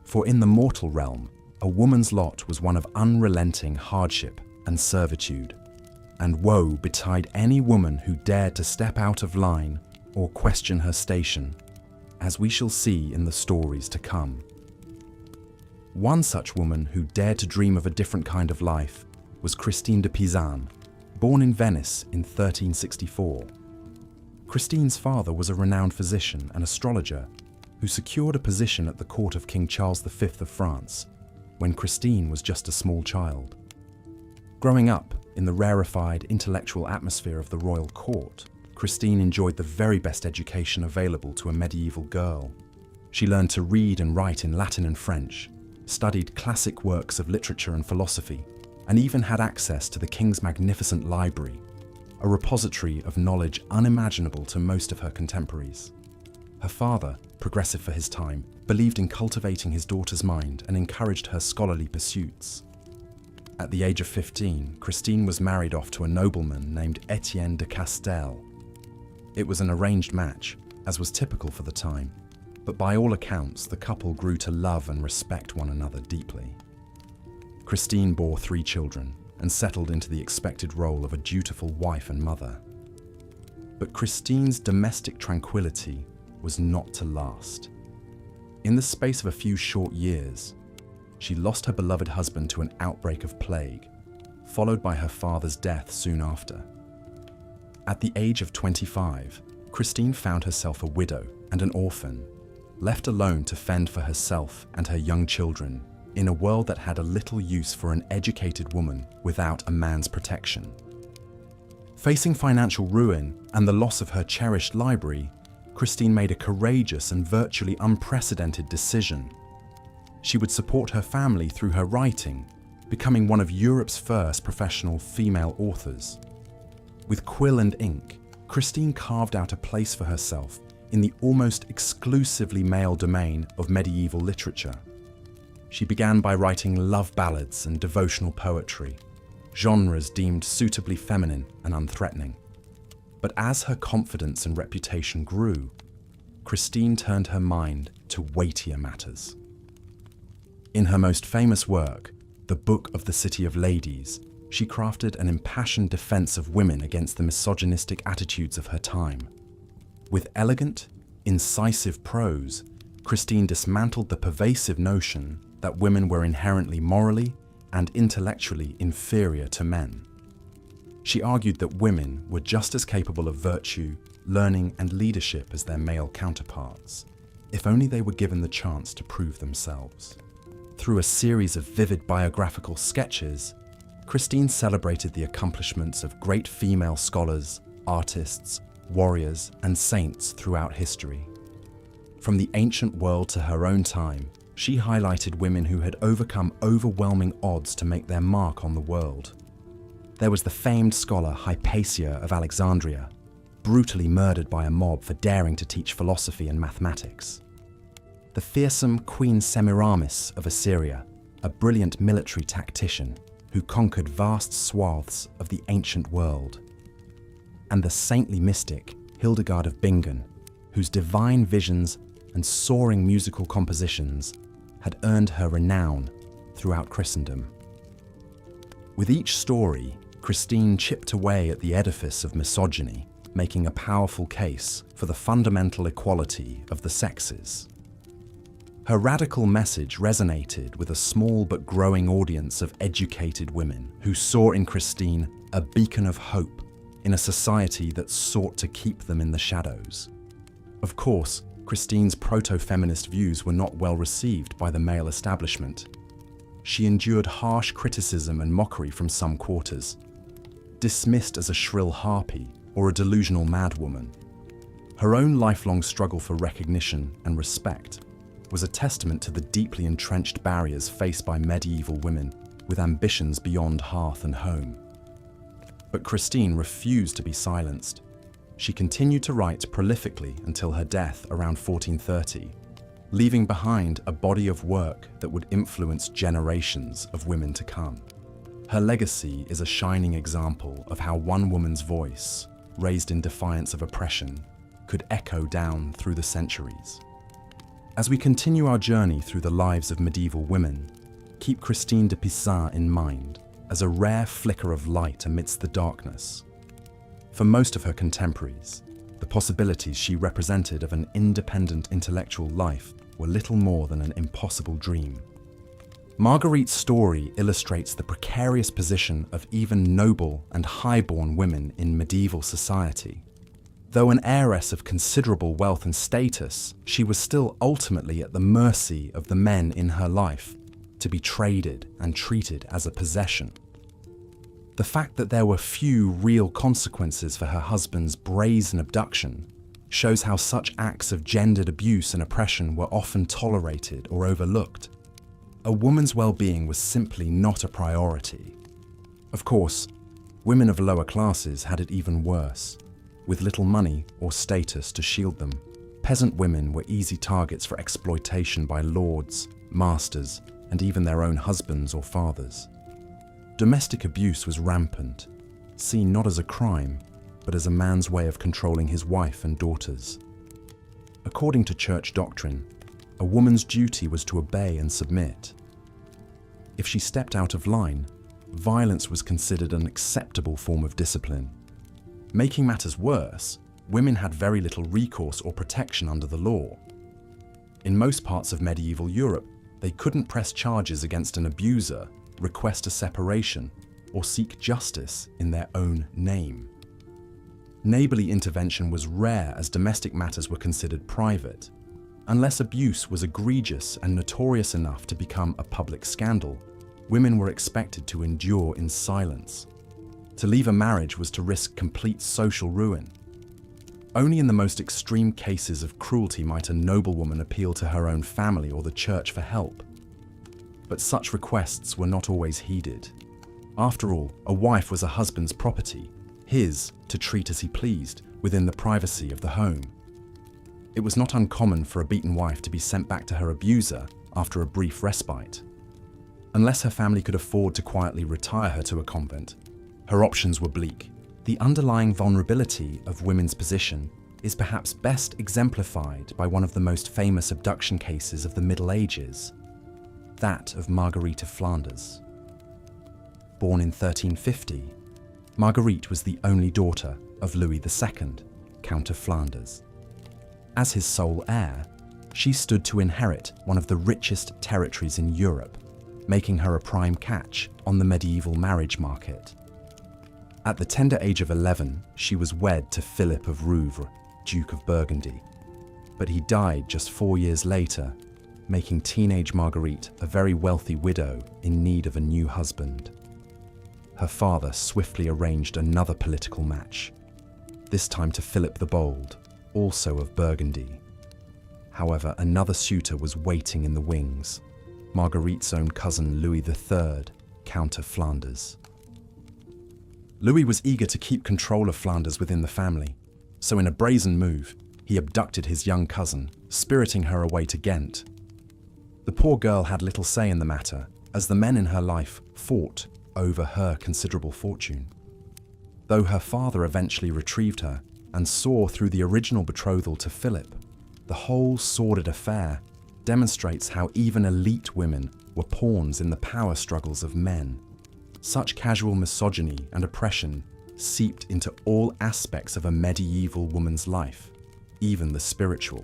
For in the mortal realm, a woman's lot was one of unrelenting hardship and servitude, and woe betide any woman who dared to step out of line or question her station, as we shall see in the stories to come. One such woman who dared to dream of a different kind of life was Christine de Pizan, born in Venice in 1364. Christine's father was a renowned physician and astrologer who secured a position at the court of King Charles V of France when Christine was just a small child. Growing up in the rarefied intellectual atmosphere of the royal court, Christine enjoyed the very best education available to a medieval girl. She learned to read and write in Latin and French, studied classic works of literature and philosophy, and even had access to the king's magnificent library, a repository of knowledge unimaginable to most of her contemporaries. Her father, progressive for his time, believed in cultivating his daughter's mind and encouraged her scholarly pursuits. At the age of 15, Christine was married off to a nobleman named Etienne de Castel. It was an arranged match, as was typical for the time, but by all accounts, the couple grew to love and respect one another deeply. Christine bore 3 children and settled into the expected role of a dutiful wife and mother. But Christine's domestic tranquility was not to last. In the space of a few short years, she lost her beloved husband to an outbreak of plague, followed by her father's death soon after. At the age of 25, Christine found herself a widow and an orphan, left alone to fend for herself and her young children in a world that had a little use for an educated woman without a man's protection. Facing financial ruin and the loss of her cherished library, Christine made a courageous and virtually unprecedented decision. She would support her family through her writing, becoming one of Europe's first professional female authors. With quill and ink, Christine carved out a place for herself in the almost exclusively male domain of medieval literature. She began by writing love ballads and devotional poetry, genres deemed suitably feminine and unthreatening. But as her confidence and reputation grew, Christine turned her mind to weightier matters. In her most famous work, The Book of the City of Ladies, she crafted an impassioned defense of women against the misogynistic attitudes of her time. With elegant, incisive prose, Christine dismantled the pervasive notion that women were inherently morally and intellectually inferior to men. She argued that women were just as capable of virtue, learning, and leadership as their male counterparts, if only they were given the chance to prove themselves. Through a series of vivid biographical sketches, Christine celebrated the accomplishments of great female scholars, artists, warriors, and saints throughout history. From the ancient world to her own time, she highlighted women who had overcome overwhelming odds to make their mark on the world. There was the famed scholar Hypatia of Alexandria, brutally murdered by a mob for daring to teach philosophy and mathematics. The fearsome Queen Semiramis of Assyria, a brilliant military tactician who conquered vast swaths of the ancient world. And the saintly mystic Hildegard of Bingen, whose divine visions and soaring musical compositions had earned her renown throughout Christendom. With each story, Christine chipped away at the edifice of misogyny, making a powerful case for the fundamental equality of the sexes. Her radical message resonated with a small but growing audience of educated women who saw in Christine a beacon of hope in a society that sought to keep them in the shadows. Of course, Christine's proto-feminist views were not well received by the male establishment. She endured harsh criticism and mockery from some quarters, dismissed as a shrill harpy or a delusional madwoman. Her own lifelong struggle for recognition and respect was a testament to the deeply entrenched barriers faced by medieval women with ambitions beyond hearth and home. But Christine refused to be silenced. She continued to write prolifically until her death around 1430, leaving behind a body of work that would influence generations of women to come. Her legacy is a shining example of how one woman's voice, raised in defiance of oppression, could echo down through the centuries. As we continue our journey through the lives of medieval women, keep Christine de Pizan in mind as a rare flicker of light amidst the darkness. For most of her contemporaries, the possibilities she represented of an independent intellectual life were little more than an impossible dream. Marguerite's story illustrates the precarious position of even noble and high-born women in medieval society. Though an heiress of considerable wealth and status, she was still ultimately at the mercy of the men in her life, to be traded and treated as a possession. The fact that there were few real consequences for her husband's brazen abduction shows how such acts of gendered abuse and oppression were often tolerated or overlooked. A woman's well-being was simply not a priority. Of course, women of lower classes had it even worse. With little money or status to shield them, peasant women were easy targets for exploitation by lords, masters, and even their own husbands or fathers. Domestic abuse was rampant, seen not as a crime, but as a man's way of controlling his wife and daughters. According to church doctrine, a woman's duty was to obey and submit. If she stepped out of line, violence was considered an acceptable form of discipline. Making matters worse, women had very little recourse or protection under the law. In most parts of medieval Europe, they couldn't press charges against an abuser, request a separation, or seek justice in their own name. Neighborly intervention was rare as domestic matters were considered private. Unless abuse was egregious and notorious enough to become a public scandal, women were expected to endure in silence. To leave a marriage was to risk complete social ruin. Only in the most extreme cases of cruelty might a noblewoman appeal to her own family or the church for help. But such requests were not always heeded. After all, a wife was a husband's property, his to treat as he pleased within the privacy of the home. It was not uncommon for a beaten wife to be sent back to her abuser after a brief respite. Unless her family could afford to quietly retire her to a convent, her options were bleak. The underlying vulnerability of women's position is perhaps best exemplified by one of the most famous abduction cases of the Middle Ages, that of Marguerite of Flanders. Born in 1350, Marguerite was the only daughter of Louis II, Count of Flanders. As his sole heir, she stood to inherit one of the richest territories in Europe, making her a prime catch on the medieval marriage market. At the tender age of 11, she was wed to Philip of Rouvre, Duke of Burgundy, but he died just 4 years later, making teenage Marguerite a very wealthy widow in need of a new husband. Her father swiftly arranged another political match, this time to Philip the Bold, also of Burgundy. However, another suitor was waiting in the wings, Marguerite's own cousin Louis III, Count of Flanders. Louis was eager to keep control of Flanders within the family, so in a brazen move, he abducted his young cousin, spiriting her away to Ghent. The poor girl had little say in the matter, as the men in her life fought over her considerable fortune. Though her father eventually retrieved her and saw through the original betrothal to Philip, the whole sordid affair demonstrates how even elite women were pawns in the power struggles of men. Such casual misogyny and oppression seeped into all aspects of a medieval woman's life, even the spiritual.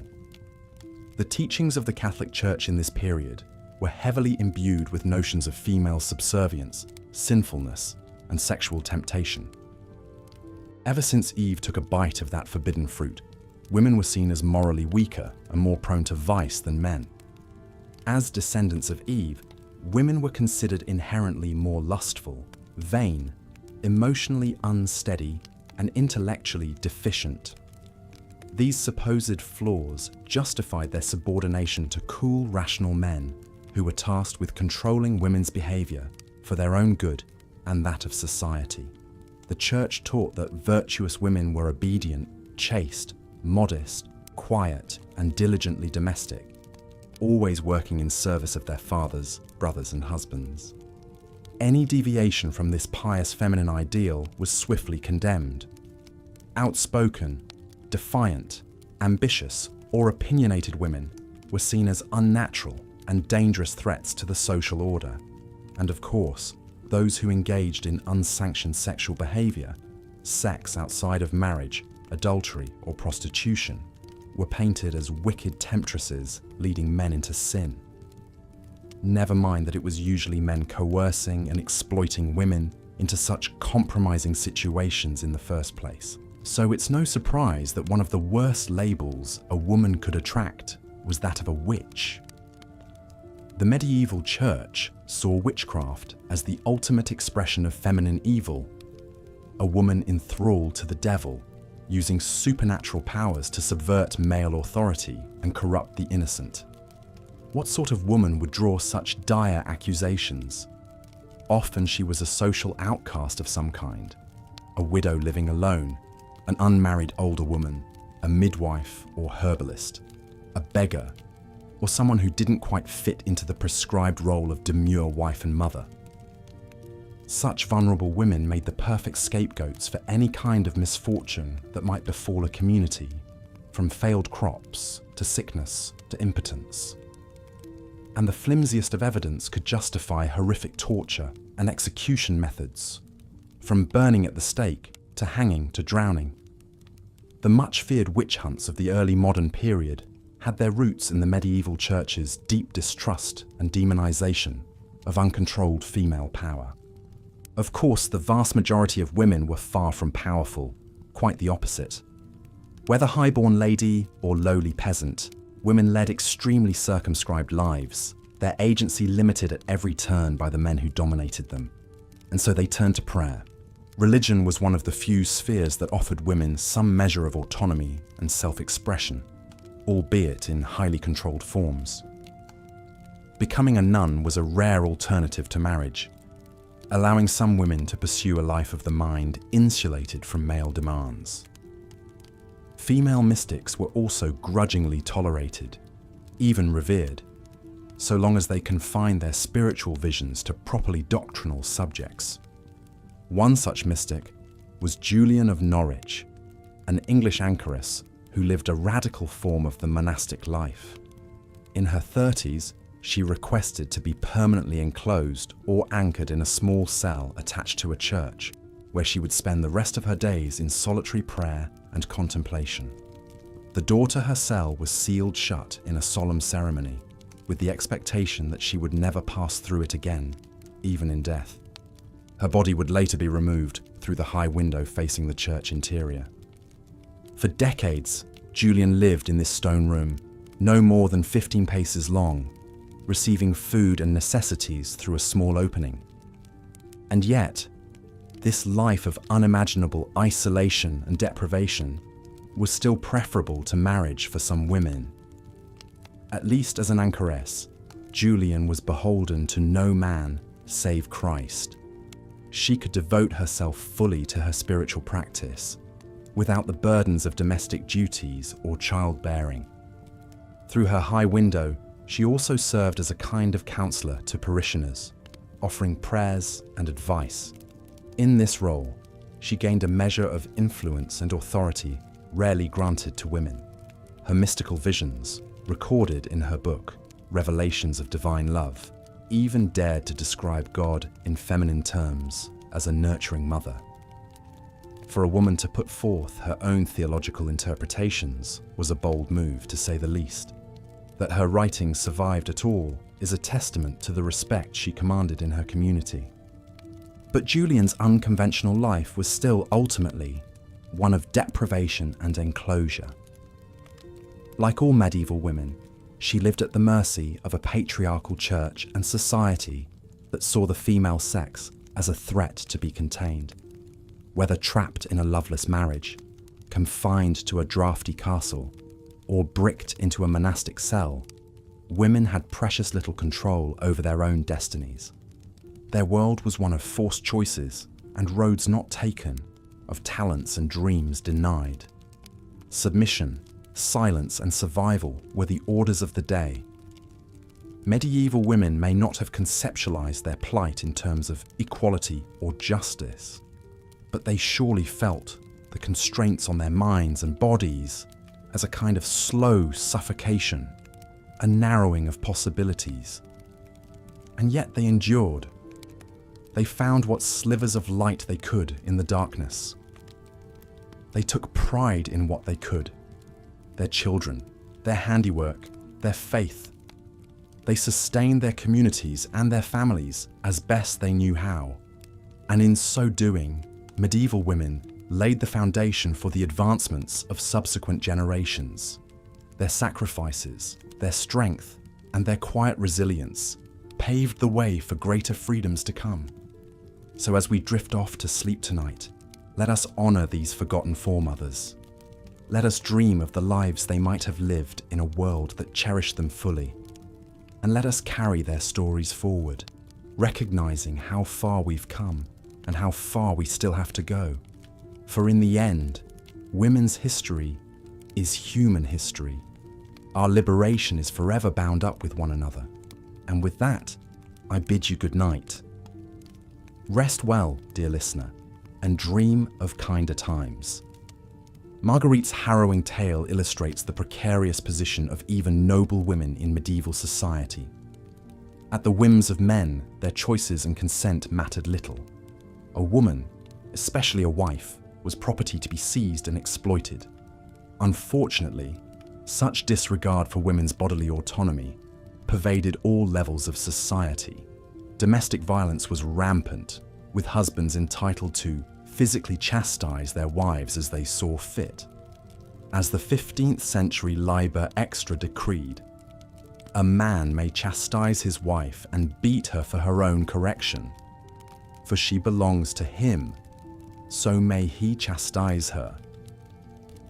The teachings of the Catholic Church in this period were heavily imbued with notions of female subservience, sinfulness, and sexual temptation. Ever since Eve took a bite of that forbidden fruit, women were seen as morally weaker and more prone to vice than men. As descendants of Eve, women were considered inherently more lustful, vain, emotionally unsteady, and intellectually deficient. These supposed flaws justified their subordination to cool, rational men who were tasked with controlling women's behavior for their own good and that of society. The Church taught that virtuous women were obedient, chaste, modest, quiet, and diligently domestic, always working in service of their fathers, brothers, and husbands. Any deviation from this pious feminine ideal was swiftly condemned. Outspoken, defiant, ambitious, or opinionated women were seen as unnatural and dangerous threats to the social order. And of course, those who engaged in unsanctioned sexual behavior, sex outside of marriage, adultery, or prostitution, were painted as wicked temptresses leading men into sin. Never mind that it was usually men coercing and exploiting women into such compromising situations in the first place. So it's no surprise that one of the worst labels a woman could attract was that of a witch. The medieval church saw witchcraft as the ultimate expression of feminine evil, a woman enthralled to the devil, using supernatural powers to subvert male authority and corrupt the innocent. What sort of woman would draw such dire accusations? Often she was a social outcast of some kind, a widow living alone, an unmarried older woman, a midwife or herbalist, a beggar, or someone who didn't quite fit into the prescribed role of demure wife and mother. Such vulnerable women made the perfect scapegoats for any kind of misfortune that might befall a community, from failed crops to sickness to impotence. And the flimsiest of evidence could justify horrific torture and execution methods, from burning at the stake to hanging to drowning. The much-feared witch hunts of the early modern period had their roots in the medieval church's deep distrust and demonization of uncontrolled female power. Of course, the vast majority of women were far from powerful, quite the opposite. Whether highborn lady or lowly peasant, women led extremely circumscribed lives, their agency limited at every turn by the men who dominated them. And so they turned to prayer. Religion was one of the few spheres that offered women some measure of autonomy and self-expression, albeit in highly controlled forms. Becoming a nun was a rare alternative to marriage, allowing some women to pursue a life of the mind insulated from male demands. Female mystics were also grudgingly tolerated, even revered, so long as they confined their spiritual visions to properly doctrinal subjects. One such mystic was Julian of Norwich, an English anchoress who lived a radical form of the monastic life. In her 30s, she requested to be permanently enclosed or anchored in a small cell attached to a church, where she would spend the rest of her days in solitary prayer and contemplation. The door to her cell was sealed shut in a solemn ceremony, with the expectation that she would never pass through it again, even in death. Her body would later be removed through the high window facing the church interior. For decades, Julian lived in this stone room, no more than 15 paces long, receiving food and necessities through a small opening. And yet, this life of unimaginable isolation and deprivation was still preferable to marriage for some women. At least as an anchoress, Julian was beholden to no man save Christ. She could devote herself fully to her spiritual practice, without the burdens of domestic duties or childbearing. Through her high window, she also served as a kind of counselor to parishioners, offering prayers and advice. In this role, she gained a measure of influence and authority rarely granted to women. Her mystical visions, recorded in her book, Revelations of Divine Love, even dared to describe God in feminine terms as a nurturing mother. For a woman to put forth her own theological interpretations was a bold move, to say the least. That her writings survived at all is a testament to the respect she commanded in her community. But Julian's unconventional life was still ultimately one of deprivation and enclosure. Like all medieval women, she lived at the mercy of a patriarchal church and society that saw the female sex as a threat to be contained. Whether trapped in a loveless marriage, confined to a draughty castle, or bricked into a monastic cell, women had precious little control over their own destinies. Their world was one of forced choices and roads not taken, of talents and dreams denied. Submission, silence, and survival were the orders of the day. Medieval women may not have conceptualized their plight in terms of equality or justice, but they surely felt the constraints on their minds and bodies as a kind of slow suffocation, a narrowing of possibilities. And yet they endured, They found what slivers of light they could in the darkness. They took pride in what they could: their children, their handiwork, their faith. They sustained their communities and their families as best they knew how. And in so doing, medieval women laid the foundation for the advancements of subsequent generations. Their sacrifices, their strength, and their quiet resilience paved the way for greater freedoms to come. So as we drift off to sleep tonight, let us honor these forgotten foremothers. Let us dream of the lives they might have lived in a world that cherished them fully. And let us carry their stories forward, recognizing how far we've come and how far we still have to go. For in the end, women's history is human history. Our liberation is forever bound up with one another. And with that, I bid you good night. Rest well, dear listener, and dream of kinder times. Marguerite's harrowing tale illustrates the precarious position of even noble women in medieval society. At the whims of men, their choices and consent mattered little. A woman, especially a wife, was property to be seized and exploited. Unfortunately, such disregard for women's bodily autonomy pervaded all levels of society. Domestic violence was rampant, with husbands entitled to physically chastise their wives as they saw fit. As the 15th century Liber Extra decreed, a man may chastise his wife and beat her for her own correction, for she belongs to him, so may he chastise her.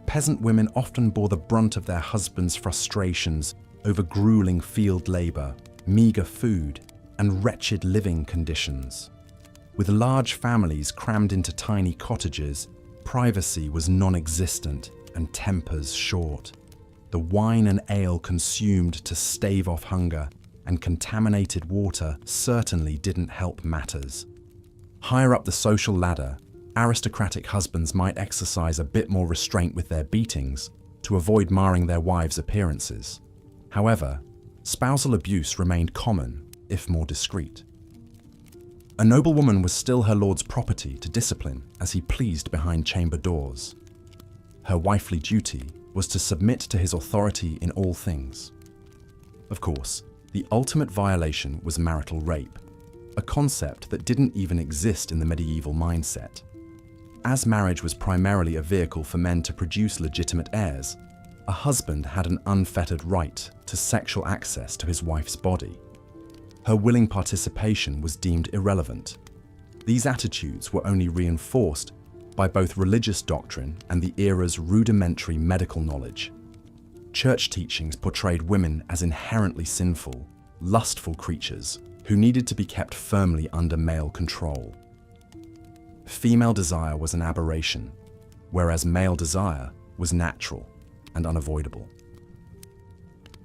Peasant women often bore the brunt of their husbands' frustrations over grueling field labour, meagre food, and wretched living conditions. With large families crammed into tiny cottages, privacy was non-existent and tempers short. The wine and ale consumed to stave off hunger and contaminated water certainly didn't help matters. Higher up the social ladder, aristocratic husbands might exercise a bit more restraint with their beatings to avoid marring their wives' appearances. However, spousal abuse remained common, if more discreet. A noblewoman was still her lord's property to discipline as he pleased behind chamber doors. Her wifely duty was to submit to his authority in all things. Of course, the ultimate violation was marital rape, a concept that didn't even exist in the medieval mindset. As marriage was primarily a vehicle for men to produce legitimate heirs, a husband had an unfettered right to sexual access to his wife's body. Her willing participation was deemed irrelevant. These attitudes were only reinforced by both religious doctrine and the era's rudimentary medical knowledge. Church teachings portrayed women as inherently sinful, lustful creatures who needed to be kept firmly under male control. Female desire was an aberration, whereas male desire was natural and unavoidable.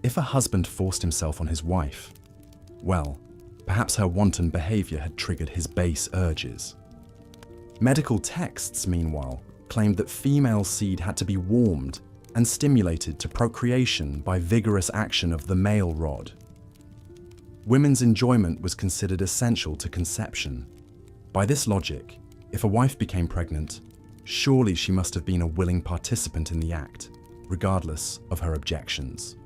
If a husband forced himself on his wife, well, perhaps her wanton behavior had triggered his base urges. Medical texts, meanwhile, claimed that female seed had to be warmed and stimulated to procreation by vigorous action of the male rod. Women's enjoyment was considered essential to conception. By this logic, if a wife became pregnant, surely she must have been a willing participant in the act, regardless of her objections.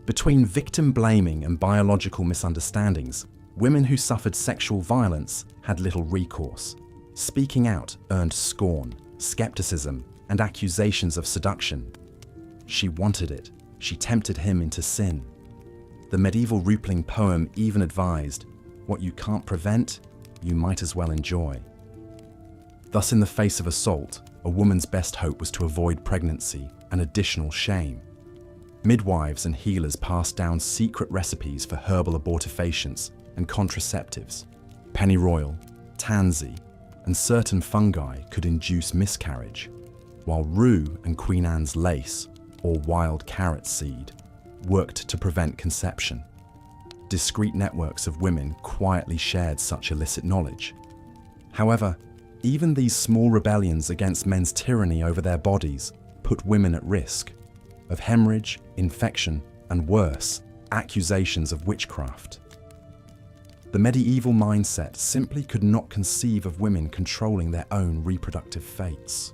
Between victim blaming and biological misunderstandings, women who suffered sexual violence had little recourse. Speaking out earned scorn, skepticism, and accusations of seduction. She wanted it. She tempted him into sin. The medieval Rupling poem even advised, "What you can't prevent, you might as well enjoy." Thus, in the face of assault, a woman's best hope was to avoid pregnancy and additional shame. Midwives and healers passed down secret recipes for herbal abortifacients and contraceptives. Pennyroyal, tansy, and certain fungi could induce miscarriage, while rue and Queen Anne's lace, or wild carrot seed, worked to prevent conception. Discreet networks of women quietly shared such illicit knowledge. However, even these small rebellions against men's tyranny over their bodies put women at risk of hemorrhage, infection, and worse, accusations of witchcraft. The medieval mindset simply could not conceive of women controlling their own reproductive fates.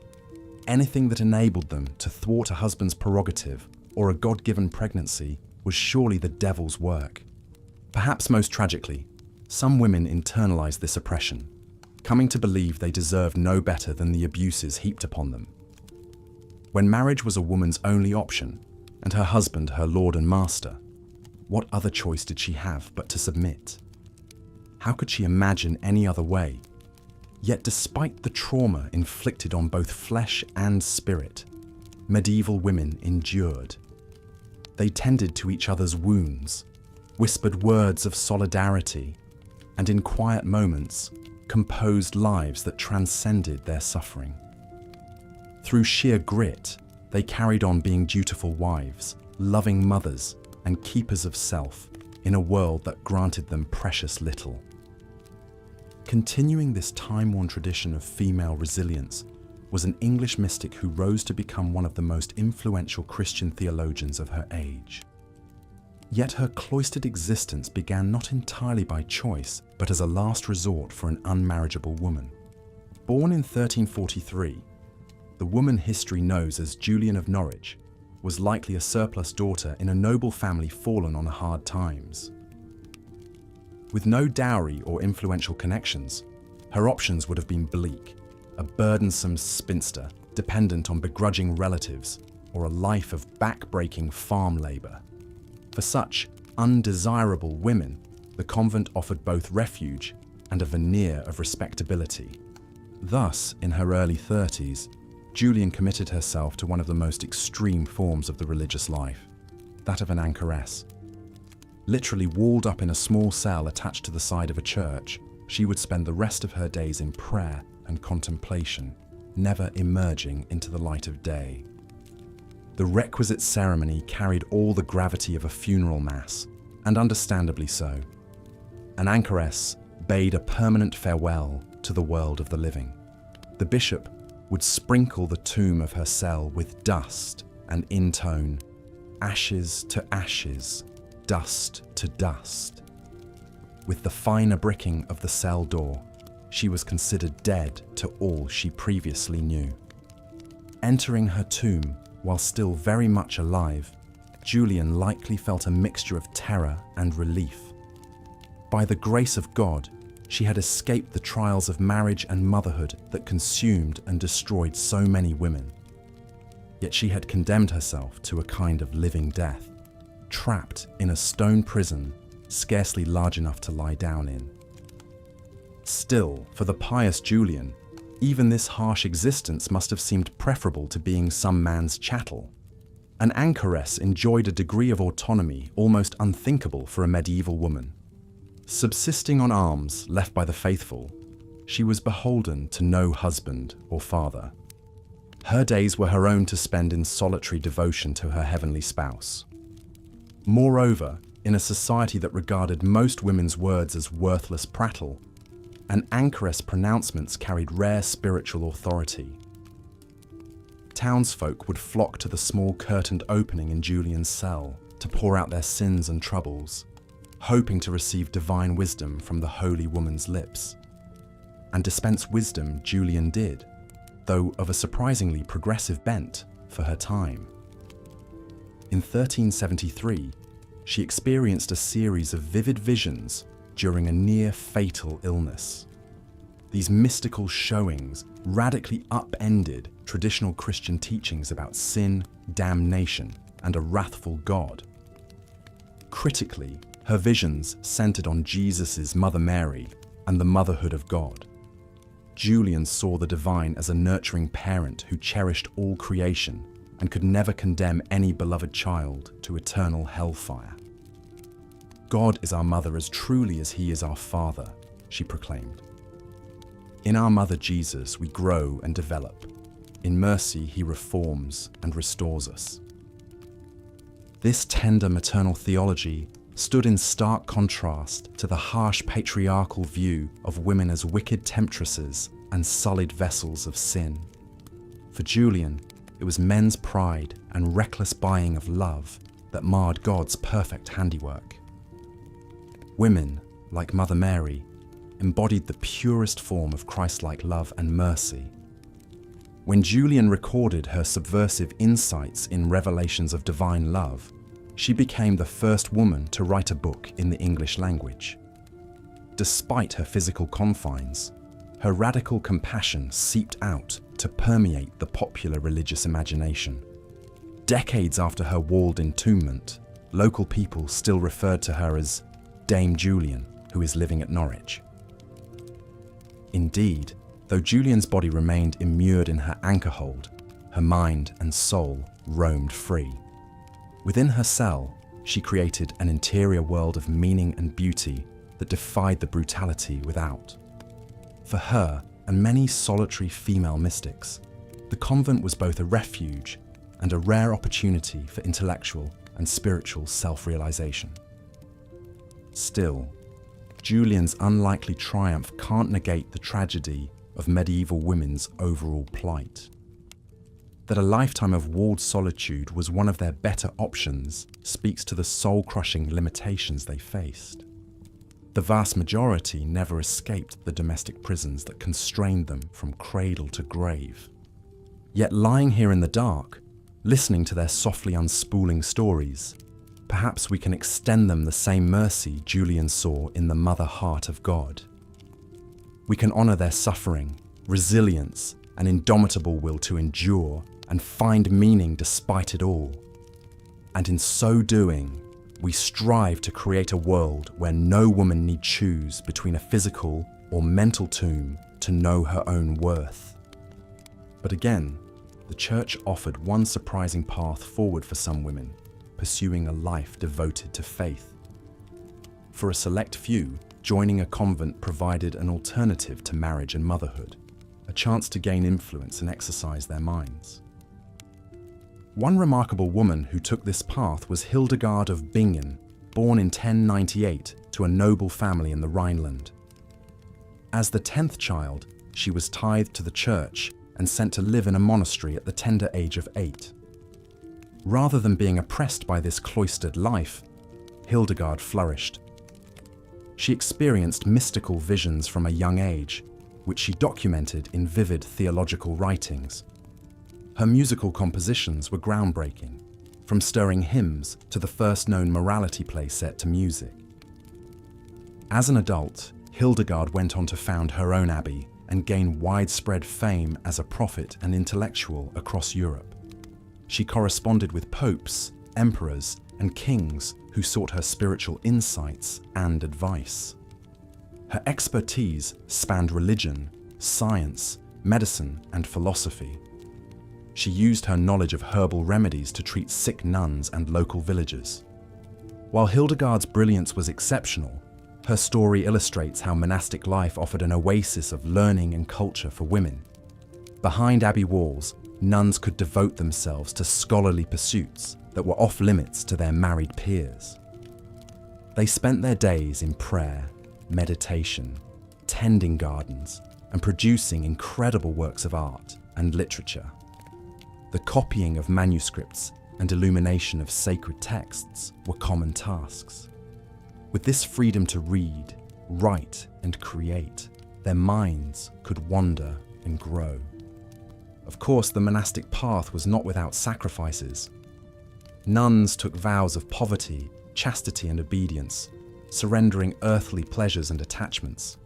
Anything that enabled them to thwart a husband's prerogative or a God-given pregnancy was surely the devil's work. Perhaps most tragically, some women internalized this oppression, coming to believe they deserved no better than the abuses heaped upon them. When marriage was a woman's only option, and her husband her lord and master, what other choice did she have but to submit? How could she imagine any other way? Yet despite the trauma inflicted on both flesh and spirit, medieval women endured. They tended to each other's wounds, whispered words of solidarity, and in quiet moments, composed lives that transcended their suffering. Through sheer grit, they carried on being dutiful wives, loving mothers, and keepers of self in a world that granted them precious little. Continuing this time-worn tradition of female resilience was an English mystic who rose to become one of the most influential Christian theologians of her age. Yet her cloistered existence began not entirely by choice, but as a last resort for an unmarriageable woman. Born in 1343, the woman history knows as Julian of Norwich was likely a surplus daughter in a noble family fallen on hard times. With no dowry or influential connections, her options would have been bleak, a burdensome spinster dependent on begrudging relatives or a life of back-breaking farm labour. For such undesirable women, the convent offered both refuge and a veneer of respectability. Thus, in her early 30s, Julian committed herself to one of the most extreme forms of the religious life, that of an anchoress. Literally walled up in a small cell attached to the side of a church, she would spend the rest of her days in prayer and contemplation, never emerging into the light of day. The requisite ceremony carried all the gravity of a funeral mass, and understandably so. An anchoress bade a permanent farewell to the world of the living. The bishop would sprinkle the tomb of her cell with dust and intone, "Ashes to ashes, dust to dust." With the finer bricking of the cell door, she was considered dead to all she previously knew. Entering her tomb while still very much alive, Julian likely felt a mixture of terror and relief. By the grace of God, she had escaped the trials of marriage and motherhood that consumed and destroyed so many women. Yet she had condemned herself to a kind of living death, trapped in a stone prison scarcely large enough to lie down in. Still, for the pious Julian, even this harsh existence must have seemed preferable to being some man's chattel. An anchoress enjoyed a degree of autonomy almost unthinkable for a medieval woman. Subsisting on alms left by the faithful, she was beholden to no husband or father. Her days were her own to spend in solitary devotion to her heavenly spouse. Moreover, in a society that regarded most women's words as worthless prattle, an anchoress' pronouncements carried rare spiritual authority. Townsfolk would flock to the small curtained opening in Julian's cell to pour out their sins and troubles, hoping to receive divine wisdom from the holy woman's lips. And dispense wisdom Julian did, though of a surprisingly progressive bent for her time. In 1373, she experienced a series of vivid visions during a near-fatal illness. These mystical showings radically upended traditional Christian teachings about sin, damnation, and a wrathful God. Critically, her visions centered on Jesus' Mother Mary and the motherhood of God. Julian saw the divine as a nurturing parent who cherished all creation and could never condemn any beloved child to eternal hellfire. "God is our mother as truly as he is our father," she proclaimed. "In our mother Jesus we grow and develop. In mercy he reforms and restores us." This tender maternal theology stood in stark contrast to the harsh patriarchal view of women as wicked temptresses and sullied vessels of sin. For Julian, it was men's pride and reckless buying of love that marred God's perfect handiwork. Women, like Mother Mary, embodied the purest form of Christ-like love and mercy. When Julian recorded her subversive insights in revelations of divine love, she became the first woman to write a book in the English language. Despite her physical confines, her radical compassion seeped out to permeate the popular religious imagination. Decades after her walled entombment, local people still referred to her as Dame Julian, who is living at Norwich. Indeed, though Julian's body remained immured in her anchor hold, her mind and soul roamed free. Within her cell, she created an interior world of meaning and beauty that defied the brutality without. For her and many solitary female mystics, the convent was both a refuge and a rare opportunity for intellectual and spiritual self-realization. Still, Julian's unlikely triumph can't negate the tragedy of medieval women's overall plight. That a lifetime of walled solitude was one of their better options speaks to the soul-crushing limitations they faced. The vast majority never escaped the domestic prisons that constrained them from cradle to grave. Yet lying here in the dark, listening to their softly unspooling stories, perhaps we can extend them the same mercy Julian saw in the mother heart of God. We can honor their suffering, resilience, and indomitable will to endure and find meaning despite it all. And in so doing, we strive to create a world where no woman need choose between a physical or mental tomb to know her own worth. But again, the Church offered one surprising path forward for some women, pursuing a life devoted to faith. For a select few, joining a convent provided an alternative to marriage and motherhood, a chance to gain influence and exercise their minds. One remarkable woman who took this path was Hildegard of Bingen, born in 1098 to a noble family in the Rhineland. As the 10th child, she was tithed to the church and sent to live in a monastery at the tender age of 8. Rather than being oppressed by this cloistered life, Hildegard flourished. She experienced mystical visions from a young age, which she documented in vivid theological writings. Her musical compositions were groundbreaking, from stirring hymns to the first known morality play set to music. As an adult, Hildegard went on to found her own abbey and gain widespread fame as a prophet and intellectual across Europe. She corresponded with popes, emperors, and kings who sought her spiritual insights and advice. Her expertise spanned religion, science, medicine, and philosophy. She used her knowledge of herbal remedies to treat sick nuns and local villagers. While Hildegard's brilliance was exceptional, her story illustrates how monastic life offered an oasis of learning and culture for women. Behind abbey walls, nuns could devote themselves to scholarly pursuits that were off limits to their married peers. They spent their days in prayer, meditation, tending gardens, and producing incredible works of art and literature. The copying of manuscripts and illumination of sacred texts were common tasks. With this freedom to read, write, and create, their minds could wander and grow. Of course, the monastic path was not without sacrifices. Nuns took vows of poverty, chastity, and obedience, surrendering earthly pleasures and attachments.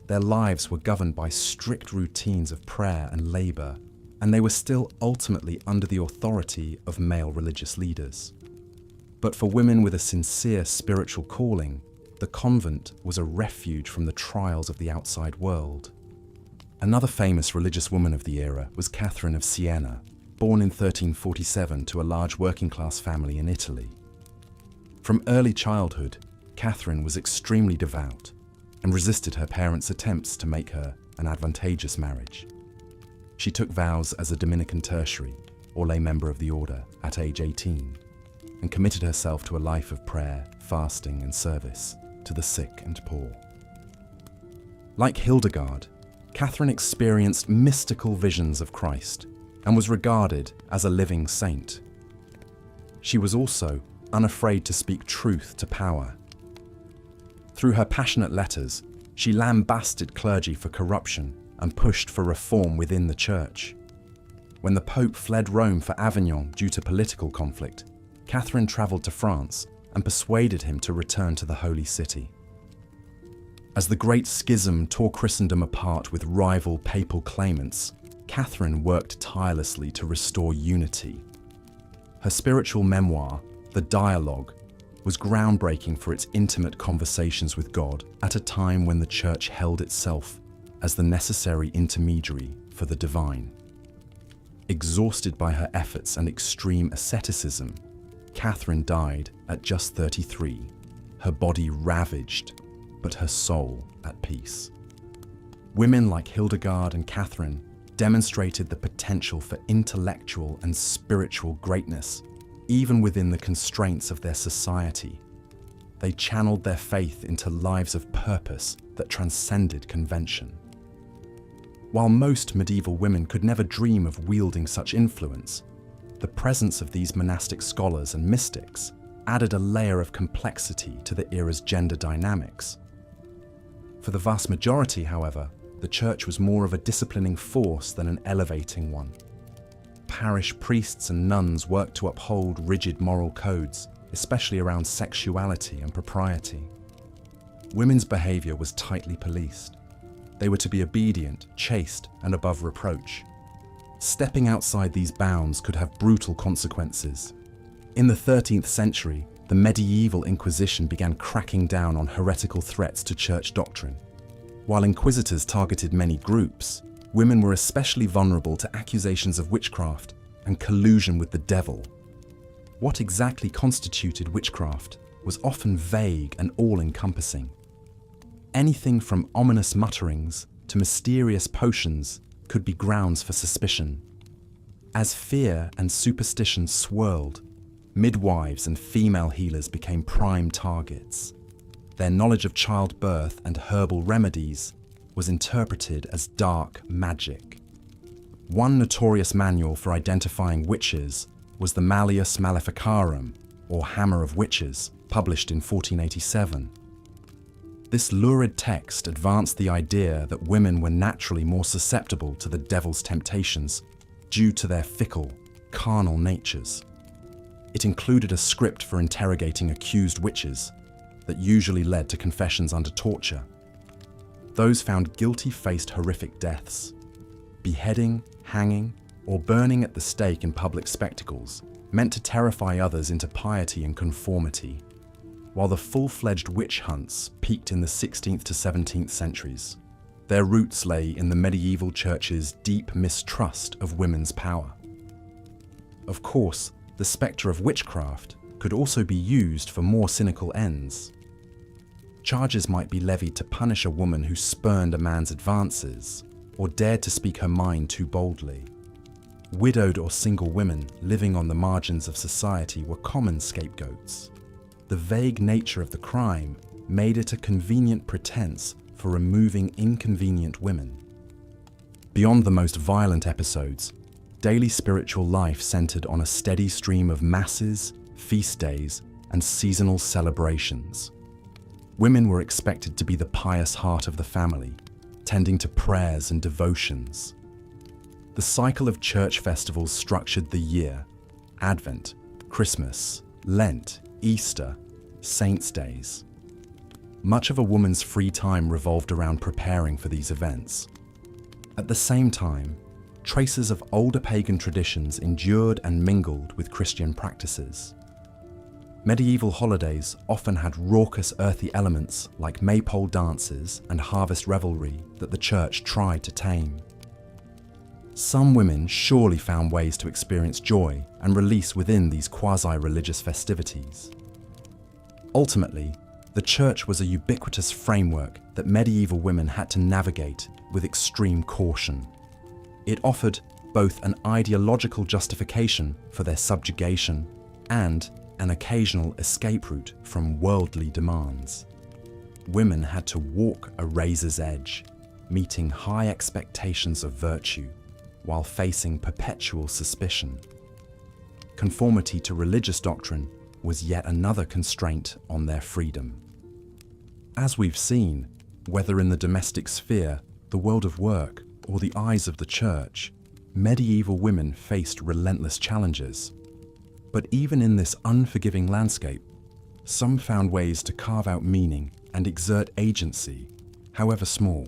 Their lives were governed by strict routines of prayer and labor, and they were still ultimately under the authority of male religious leaders. But for women with a sincere spiritual calling, the convent was a refuge from the trials of the outside world. Another famous religious woman of the era was Catherine of Siena, born in 1347 to a large working-class family in Italy. From early childhood, Catherine was extremely devout and resisted her parents' attempts to make her an advantageous marriage. She took vows as a Dominican tertiary, or lay member of the order, at age 18, and committed herself to a life of prayer, fasting, and service to the sick and poor. Like Hildegard, Catherine experienced mystical visions of Christ and was regarded as a living saint. She was also unafraid to speak truth to power. Through her passionate letters, she lambasted clergy for corruption and pushed for reform within the church. When the Pope fled Rome for Avignon due to political conflict, Catherine travelled to France and persuaded him to return to the Holy City. As the Great Schism tore Christendom apart with rival papal claimants, Catherine worked tirelessly to restore unity. Her spiritual memoir, The Dialogue, was groundbreaking for its intimate conversations with God at a time when the Church held itself as the necessary intermediary for the divine. Exhausted by her efforts and extreme asceticism, Catherine died at just 33, her body ravaged, but her soul at peace. Women like Hildegard and Catherine demonstrated the potential for intellectual and spiritual greatness, even within the constraints of their society. They channeled their faith into lives of purpose that transcended convention. While most medieval women could never dream of wielding such influence, the presence of these monastic scholars and mystics added a layer of complexity to the era's gender dynamics. For the vast majority, however, the church was more of a disciplining force than an elevating one. Parish priests and nuns worked to uphold rigid moral codes, especially around sexuality and propriety. Women's behaviour was tightly policed. They were to be obedient, chaste, and above reproach. Stepping outside these bounds could have brutal consequences. In the 13th century, the medieval Inquisition began cracking down on heretical threats to church doctrine. While inquisitors targeted many groups, women were especially vulnerable to accusations of witchcraft and collusion with the devil. What exactly constituted witchcraft was often vague and all-encompassing. Anything from ominous mutterings to mysterious potions could be grounds for suspicion. As fear and superstition swirled, midwives and female healers became prime targets. Their knowledge of childbirth and herbal remedies was interpreted as dark magic. One notorious manual for identifying witches was the Malleus Maleficarum, or Hammer of Witches, published in 1487. This lurid text advanced the idea that women were naturally more susceptible to the devil's temptations due to their fickle, carnal natures. It included a script for interrogating accused witches that usually led to confessions under torture. Those found guilty faced horrific deaths. Beheading, hanging, or burning at the stake in public spectacles meant to terrify others into piety and conformity, while the full-fledged witch hunts peaked in the 16th to 17th centuries. Their roots lay in the medieval church's deep mistrust of women's power. Of course, the spectre of witchcraft could also be used for more cynical ends. Charges might be levied to punish a woman who spurned a man's advances or dared to speak her mind too boldly. Widowed or single women living on the margins of society were common scapegoats. The vague nature of the crime made it a convenient pretense for removing inconvenient women. Beyond the most violent episodes, daily spiritual life centered on a steady stream of masses, feast days, and seasonal celebrations. Women were expected to be the pious heart of the family, tending to prayers and devotions. The cycle of church festivals structured the year: Advent, Christmas, Lent, Easter, Saints' Days. Much of a woman's free time revolved around preparing for these events. At the same time, traces of older pagan traditions endured and mingled with Christian practices. Medieval holidays often had raucous earthy elements like maypole dances and harvest revelry that the church tried to tame. Some women surely found ways to experience joy and release within these quasi-religious festivities. Ultimately, the church was a ubiquitous framework that medieval women had to navigate with extreme caution. It offered both an ideological justification for their subjugation and an occasional escape route from worldly demands. Women had to walk a razor's edge, meeting high expectations of virtue while facing perpetual suspicion. Conformity to religious doctrine was yet another constraint on their freedom. As we've seen, whether in the domestic sphere, the world of work, or the eyes of the church, medieval women faced relentless challenges. But even in this unforgiving landscape, some found ways to carve out meaning and exert agency, however small.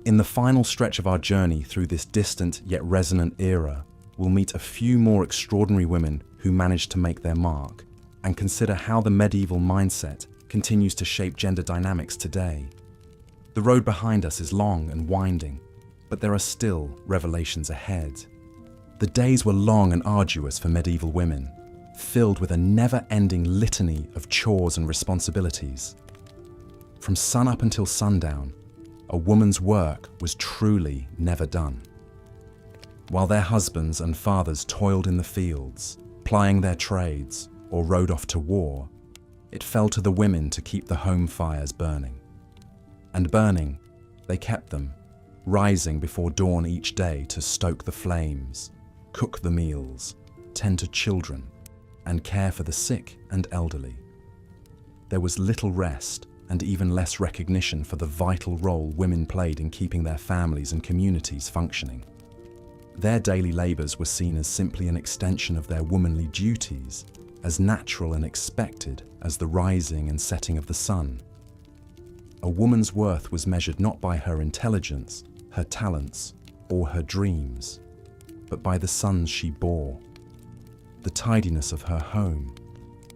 In the final stretch of our journey through this distant yet resonant era, we'll meet a few more extraordinary women who managed to make their mark and consider how the medieval mindset continues to shape gender dynamics today. The road behind us is long and winding, but there are still revelations ahead. The days were long and arduous for medieval women, filled with a never-ending litany of chores and responsibilities. From sun-up until sundown, a woman's work was truly never done. While their husbands and fathers toiled in the fields, plying their trades, or rode off to war, it fell to the women to keep the home fires burning. And burning, they kept them, rising before dawn each day to stoke the flames, cook the meals, tend to children, and care for the sick and elderly. There was little rest and even less recognition for the vital role women played in keeping their families and communities functioning. Their daily labours were seen as simply an extension of their womanly duties, as natural and expected as the rising and setting of the sun. A woman's worth was measured not by her intelligence, her talents, or her dreams, but by the sons she bore, the tidiness of her home,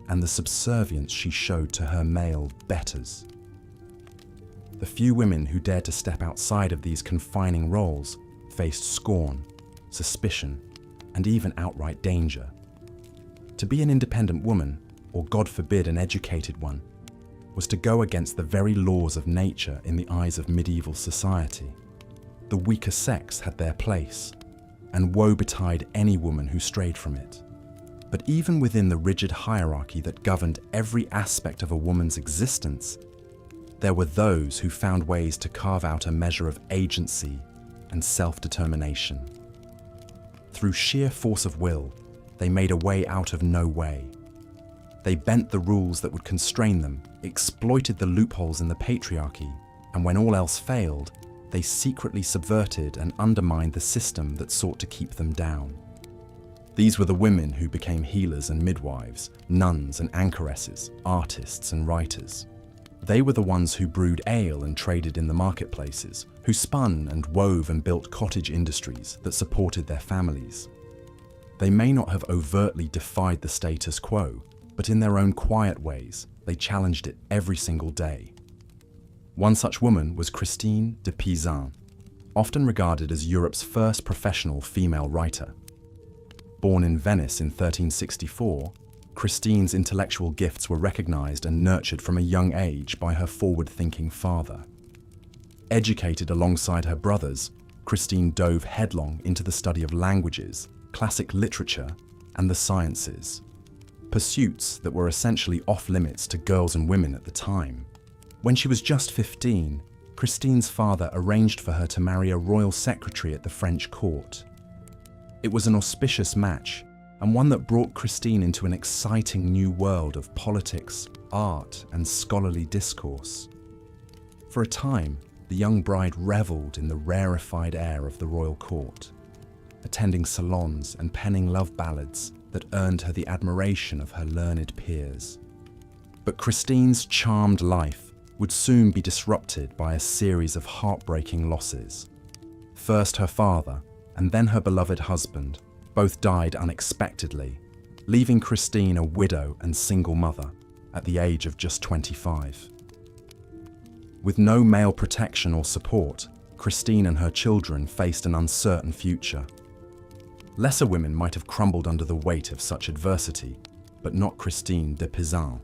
and the subservience she showed to her male betters. The few women who dared to step outside of these confining roles faced scorn, suspicion, and even outright danger. To be an independent woman, or God forbid an educated one, was to go against the very laws of nature in the eyes of medieval society. The weaker sex had their place, and woe betide any woman who strayed from it. But even within the rigid hierarchy that governed every aspect of a woman's existence, there were those who found ways to carve out a measure of agency and self-determination. Through sheer force of will, they made a way out of no way. They bent the rules that would constrain them, exploited the loopholes in the patriarchy, and when all else failed, they secretly subverted and undermined the system that sought to keep them down. These were the women who became healers and midwives, nuns and anchoresses, artists and writers. They were the ones who brewed ale and traded in the marketplaces, who spun and wove and built cottage industries that supported their families. They may not have overtly defied the status quo, but in their own quiet ways, they challenged it every single day. One such woman was Christine de Pizan, often regarded as Europe's first professional female writer. Born in Venice in 1364, Christine's intellectual gifts were recognized and nurtured from a young age by her forward-thinking father. Educated alongside her brothers, Christine dove headlong into the study of languages, classic literature, and the sciences, pursuits that were essentially off-limits to girls and women at the time. When she was just 15, Christine's father arranged for her to marry a royal secretary at the French court. It was an auspicious match, and one that brought Christine into an exciting new world of politics, art, and scholarly discourse. For a time, the young bride revelled in the rarefied air of the royal court, attending salons and penning love ballads that earned her the admiration of her learned peers. But Christine's charmed life would soon be disrupted by a series of heartbreaking losses. First her father, and then her beloved husband, both died unexpectedly, leaving Christine a widow and single mother at the age of just 25. With no male protection or support, Christine and her children faced an uncertain future. Lesser women might have crumbled under the weight of such adversity, but not Christine de Pizan.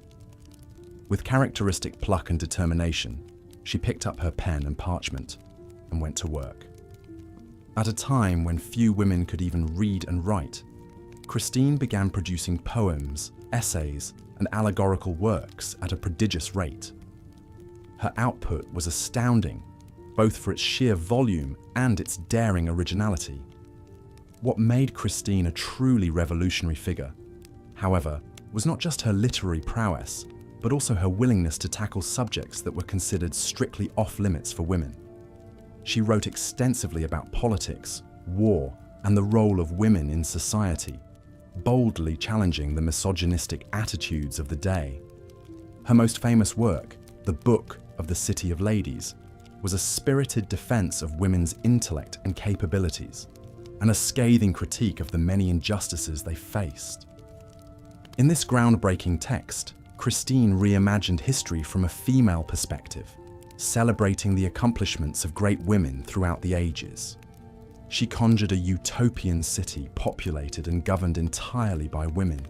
With characteristic pluck and determination, she picked up her pen and parchment and went to work. At a time when few women could even read and write, Christine began producing poems, essays, and allegorical works at a prodigious rate. Her output was astounding, both for its sheer volume and its daring originality. What made Christine a truly revolutionary figure, however, was not just her literary prowess, but also her willingness to tackle subjects that were considered strictly off-limits for women. She wrote extensively about politics, war, and the role of women in society, boldly challenging the misogynistic attitudes of the day. Her most famous work, The Book of the City of Ladies, was a spirited defense of women's intellect and capabilities, and a scathing critique of the many injustices they faced. In this groundbreaking text, Christine reimagined history from a female perspective, celebrating the accomplishments of great women throughout the ages. She conjured a utopian city populated and governed entirely by women,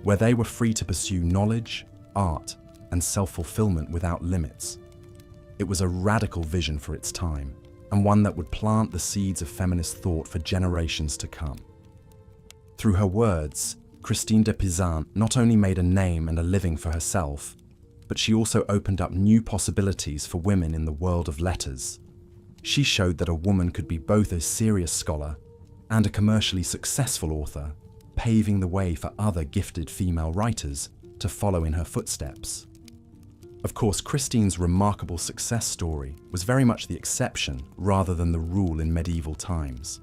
where they were free to pursue knowledge, art, and self-fulfillment without limits. It was a radical vision for its time, and one that would plant the seeds of feminist thought for generations to come. Through her words, Christine de Pizan not only made a name and a living for herself, but she also opened up new possibilities for women in the world of letters. She showed that a woman could be both a serious scholar and a commercially successful author, paving the way for other gifted female writers to follow in her footsteps. Of course, Christine's remarkable success story was very much the exception rather than the rule in medieval times.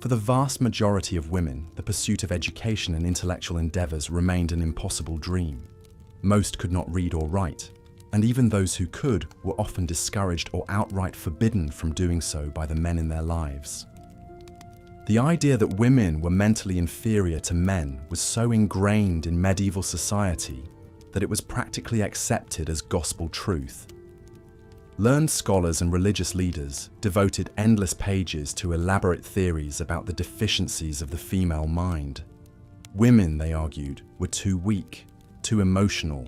For the vast majority of women, the pursuit of education and intellectual endeavours remained an impossible dream. Most could not read or write, and even those who could were often discouraged or outright forbidden from doing so by the men in their lives. The idea that women were mentally inferior to men was so ingrained in medieval society that it was practically accepted as gospel truth. Learned scholars and religious leaders devoted endless pages to elaborate theories about the deficiencies of the female mind. Women, they argued, were too weak, too emotional,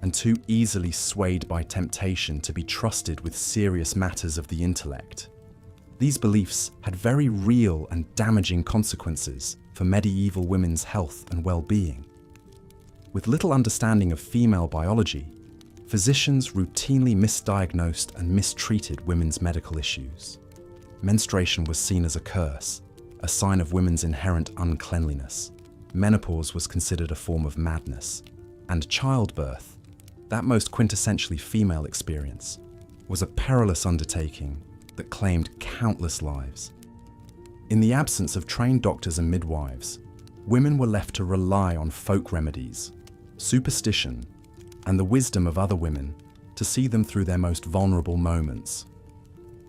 and too easily swayed by temptation to be trusted with serious matters of the intellect. These beliefs had very real and damaging consequences for medieval women's health and well-being. With little understanding of female biology, physicians routinely misdiagnosed and mistreated women's medical issues. Menstruation was seen as a curse, a sign of women's inherent uncleanliness. Menopause was considered a form of madness. And childbirth, that most quintessentially female experience, was a perilous undertaking that claimed countless lives. In the absence of trained doctors and midwives, women were left to rely on folk remedies, superstition, and the wisdom of other women to see them through their most vulnerable moments.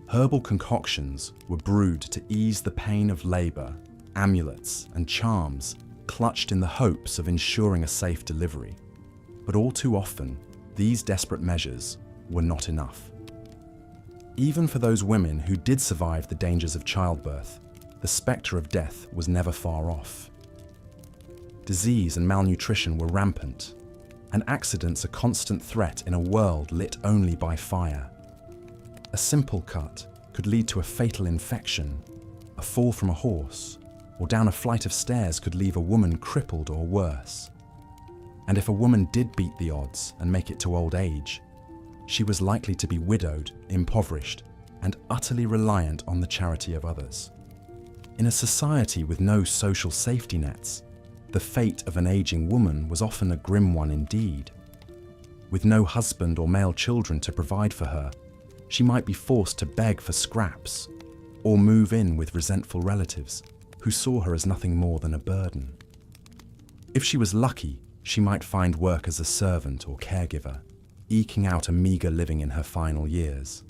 Herbal concoctions were brewed to ease the pain of labour, amulets and charms clutched in the hopes of ensuring a safe delivery. But all too often, these desperate measures were not enough. Even for those women who did survive the dangers of childbirth, the spectre of death was never far off. Disease and malnutrition were rampant, and accidents a constant threat in a world lit only by fire. A simple cut could lead to a fatal infection. A fall from a horse or down a flight of stairs could leave a woman crippled or worse. And if a woman did beat the odds and make it to old age, she was likely to be widowed, impoverished, and utterly reliant on the charity of others. In a society with no social safety nets, the fate of an aging woman was often a grim one indeed. With no husband or male children to provide for her, she might be forced to beg for scraps or move in with resentful relatives who saw her as nothing more than a burden. If she was lucky, she might find work as a servant or caregiver, eking out a meagre living in her final years.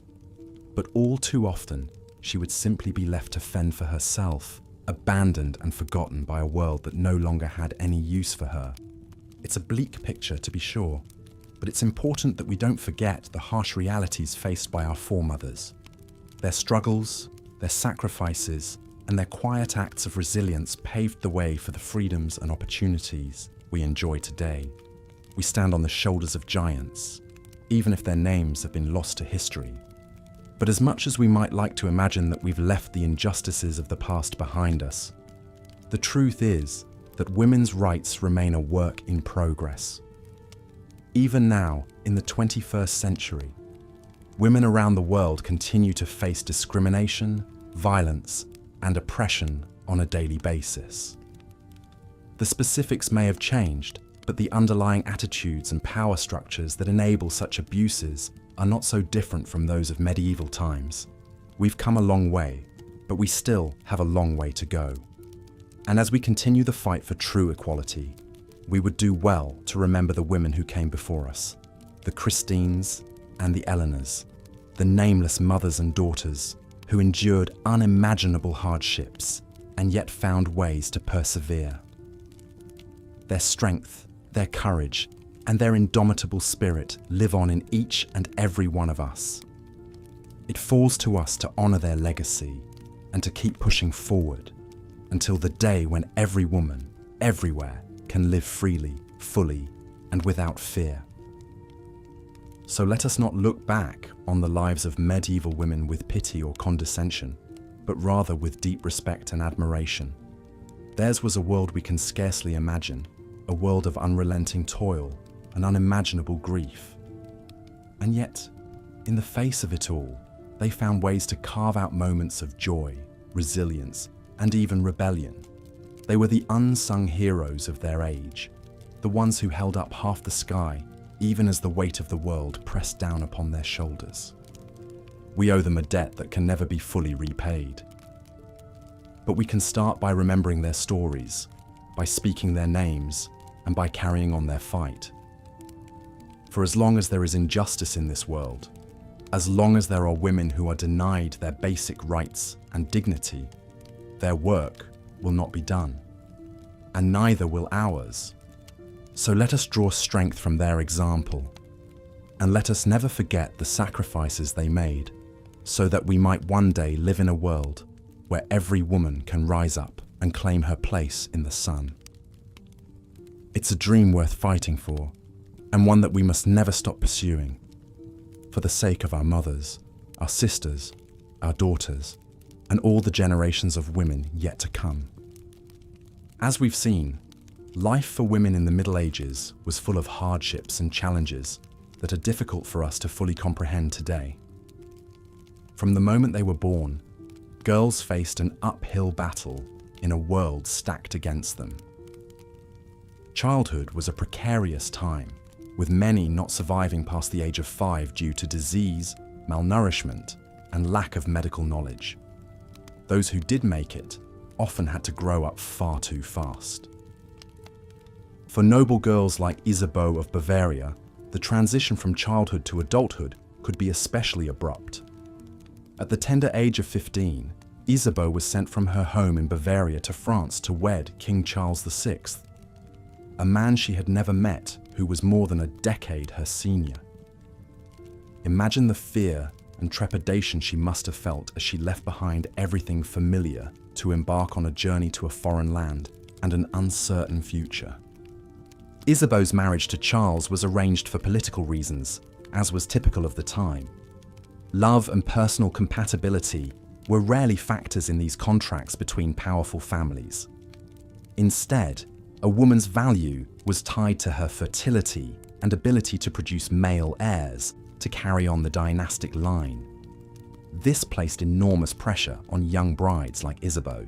But all too often, she would simply be left to fend for herself, abandoned and forgotten by a world that no longer had any use for her. It's a bleak picture, to be sure, but it's important that we don't forget the harsh realities faced by our foremothers. Their struggles, their sacrifices, and their quiet acts of resilience paved the way for the freedoms and opportunities we enjoy today. We stand on the shoulders of giants, even if their names have been lost to history. But as much as we might like to imagine that we've left the injustices of the past behind us, the truth is that women's rights remain a work in progress. Even now, in the 21st century, women around the world continue to face discrimination, violence, and oppression on a daily basis. The specifics may have changed, But the underlying attitudes and power structures that enable such abuses are not so different from those of medieval times. We've come a long way, but we still have a long way to go. And as we continue the fight for true equality, we would do well to remember the women who came before us, the Christines and the Eleanors, the nameless mothers and daughters who endured unimaginable hardships and yet found ways to persevere. Their strength, their courage, and their indomitable spirit live on in each and every one of us. It falls to us to honor their legacy and to keep pushing forward until the day when every woman, everywhere, can live freely, fully, and without fear. So let us not look back on the lives of medieval women with pity or condescension, but rather with deep respect and admiration. Theirs was a world we can scarcely imagine, a world of unrelenting toil and unimaginable grief. And yet, in the face of it all, they found ways to carve out moments of joy, resilience, and even rebellion. They were the unsung heroes of their age, the ones who held up half the sky, even as the weight of the world pressed down upon their shoulders. We owe them a debt that can never be fully repaid. But we can start by remembering their stories, by speaking their names, and by carrying on their fight. For as long as there is injustice in this world, as long as there are women who are denied their basic rights and dignity, their work will not be done, and neither will ours. So let us draw strength from their example, and let us never forget the sacrifices they made, so that we might one day live in a world where every woman can rise up and claim her place in the sun. It's a dream worth fighting for, and one that we must never stop pursuing, for the sake of our mothers, our sisters, our daughters, and all the generations of women yet to come. As we've seen, life for women in the Middle Ages was full of hardships and challenges that are difficult for us to fully comprehend today. From the moment they were born, girls faced an uphill battle in a world stacked against them. Childhood was a precarious time, with many not surviving past the age of 5 due to disease, malnourishment, and lack of medical knowledge. Those who did make it often had to grow up far too fast. For noble girls like Isabeau of Bavaria, the transition from childhood to adulthood could be especially abrupt. At the tender age of 15, Isabeau was sent from her home in Bavaria to France to wed King Charles VI, a man she had never met who was more than a decade her senior. Imagine the fear and trepidation she must have felt as she left behind everything familiar to embark on a journey to a foreign land and an uncertain future. Isabeau's marriage to Charles was arranged for political reasons, as was typical of the time. Love and personal compatibility were rarely factors in these contracts between powerful families. Instead, a woman's value was tied to her fertility and ability to produce male heirs to carry on the dynastic line. This placed enormous pressure on young brides like Isabeau.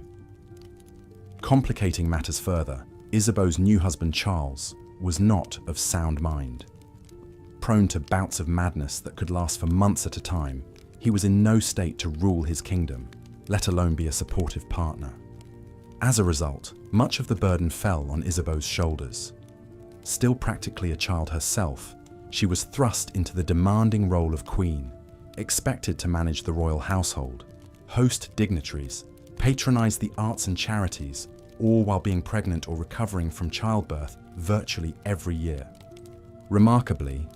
Complicating matters further, Isabeau's new husband Charles was not of sound mind. Prone to bouts of madness that could last for months at a time, he was in no state to rule his kingdom, let alone be a supportive partner. As a result, much of the burden fell on Isabeau's shoulders. Still practically a child herself, she was thrust into the demanding role of queen, expected to manage the royal household, host dignitaries, patronize the arts and charities, all while being pregnant or recovering from childbirth virtually every year. Remarkably,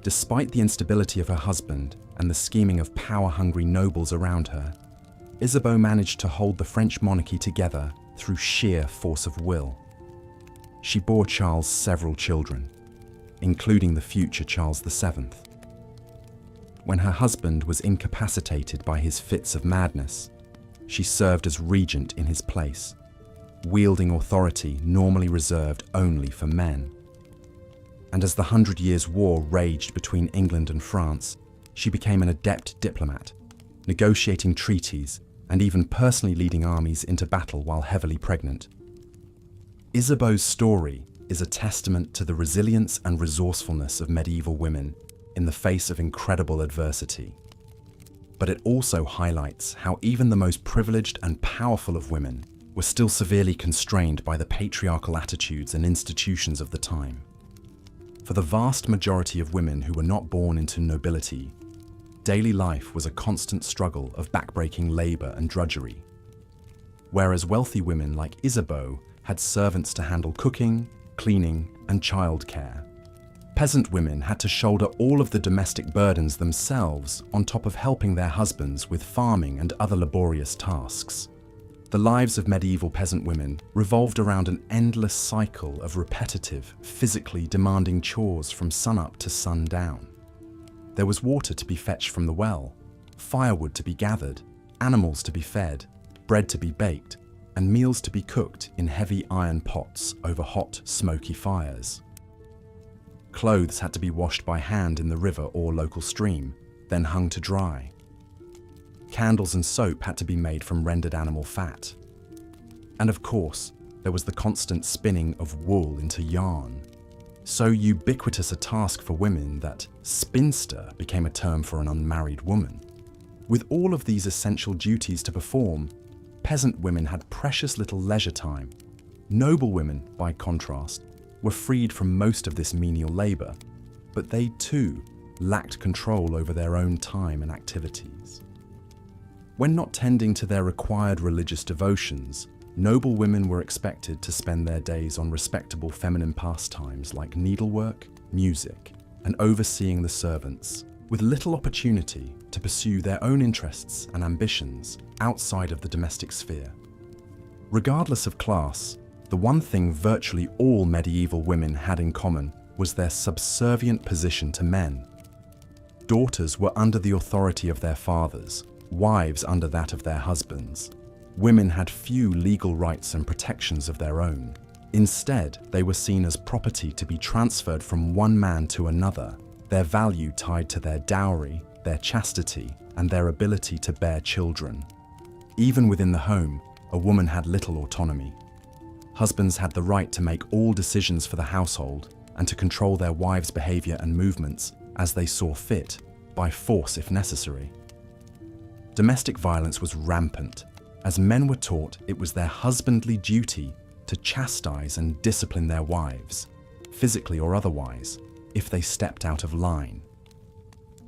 despite the instability of her husband and the scheming of power-hungry nobles around her, Isabeau managed to hold the French monarchy together through sheer force of will. She bore Charles several children, including the future Charles VII. When her husband was incapacitated by his fits of madness, she served as regent in his place, wielding authority normally reserved only for men. And as the 100 Years' War raged between England and France, she became an adept diplomat, negotiating treaties and even personally leading armies into battle while heavily pregnant. Isabeau's story is a testament to the resilience and resourcefulness of medieval women in the face of incredible adversity. But it also highlights how even the most privileged and powerful of women were still severely constrained by the patriarchal attitudes and institutions of the time. For the vast majority of women who were not born into nobility, daily life was a constant struggle of backbreaking labor and drudgery. Whereas wealthy women like Isabeau had servants to handle cooking, cleaning, and childcare, peasant women had to shoulder all of the domestic burdens themselves on top of helping their husbands with farming and other laborious tasks. The lives of medieval peasant women revolved around an endless cycle of repetitive, physically demanding chores from sunup to sundown. There was water to be fetched from the well, firewood to be gathered, animals to be fed, bread to be baked, and meals to be cooked in heavy iron pots over hot, smoky fires. Clothes had to be washed by hand in the river or local stream, then hung to dry. Candles and soap had to be made from rendered animal fat. And of course, there was the constant spinning of wool into yarn. So ubiquitous a task for women that spinster became a term for an unmarried woman. With all of these essential duties to perform, peasant women had precious little leisure time. Noble women, by contrast, were freed from most of this menial labor, but they too lacked control over their own time and activities. When not tending to their required religious devotions, noble women were expected to spend their days on respectable feminine pastimes like needlework, music, and overseeing the servants, with little opportunity to pursue their own interests and ambitions outside of the domestic sphere. Regardless of class, the one thing virtually all medieval women had in common was their subservient position to men. Daughters were under the authority of their fathers, wives under that of their husbands. Women had few legal rights and protections of their own. Instead, they were seen as property to be transferred from one man to another, their value tied to their dowry, their chastity, and their ability to bear children. Even within the home, a woman had little autonomy. Husbands had the right to make all decisions for the household and to control their wives' behavior and movements as they saw fit, by force if necessary. Domestic violence was rampant, as men were taught it was their husbandly duty to chastise and discipline their wives, physically or otherwise, if they stepped out of line.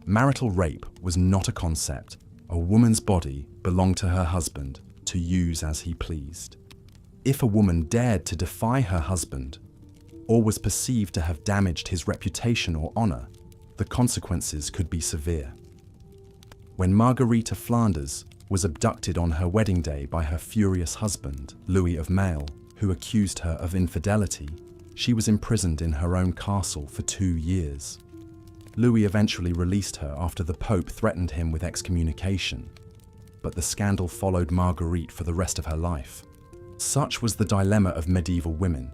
Marital rape was not a concept. A woman's body belonged to her husband to use as he pleased. If a woman dared to defy her husband, or was perceived to have damaged his reputation or honor, the consequences could be severe. When Marguerite of Flanders was abducted on her wedding day by her furious husband, Louis of Maille, who accused her of infidelity, she was imprisoned in her own castle for 2 years. Louis eventually released her after the Pope threatened him with excommunication, but the scandal followed Marguerite for the rest of her life. Such was the dilemma of medieval women.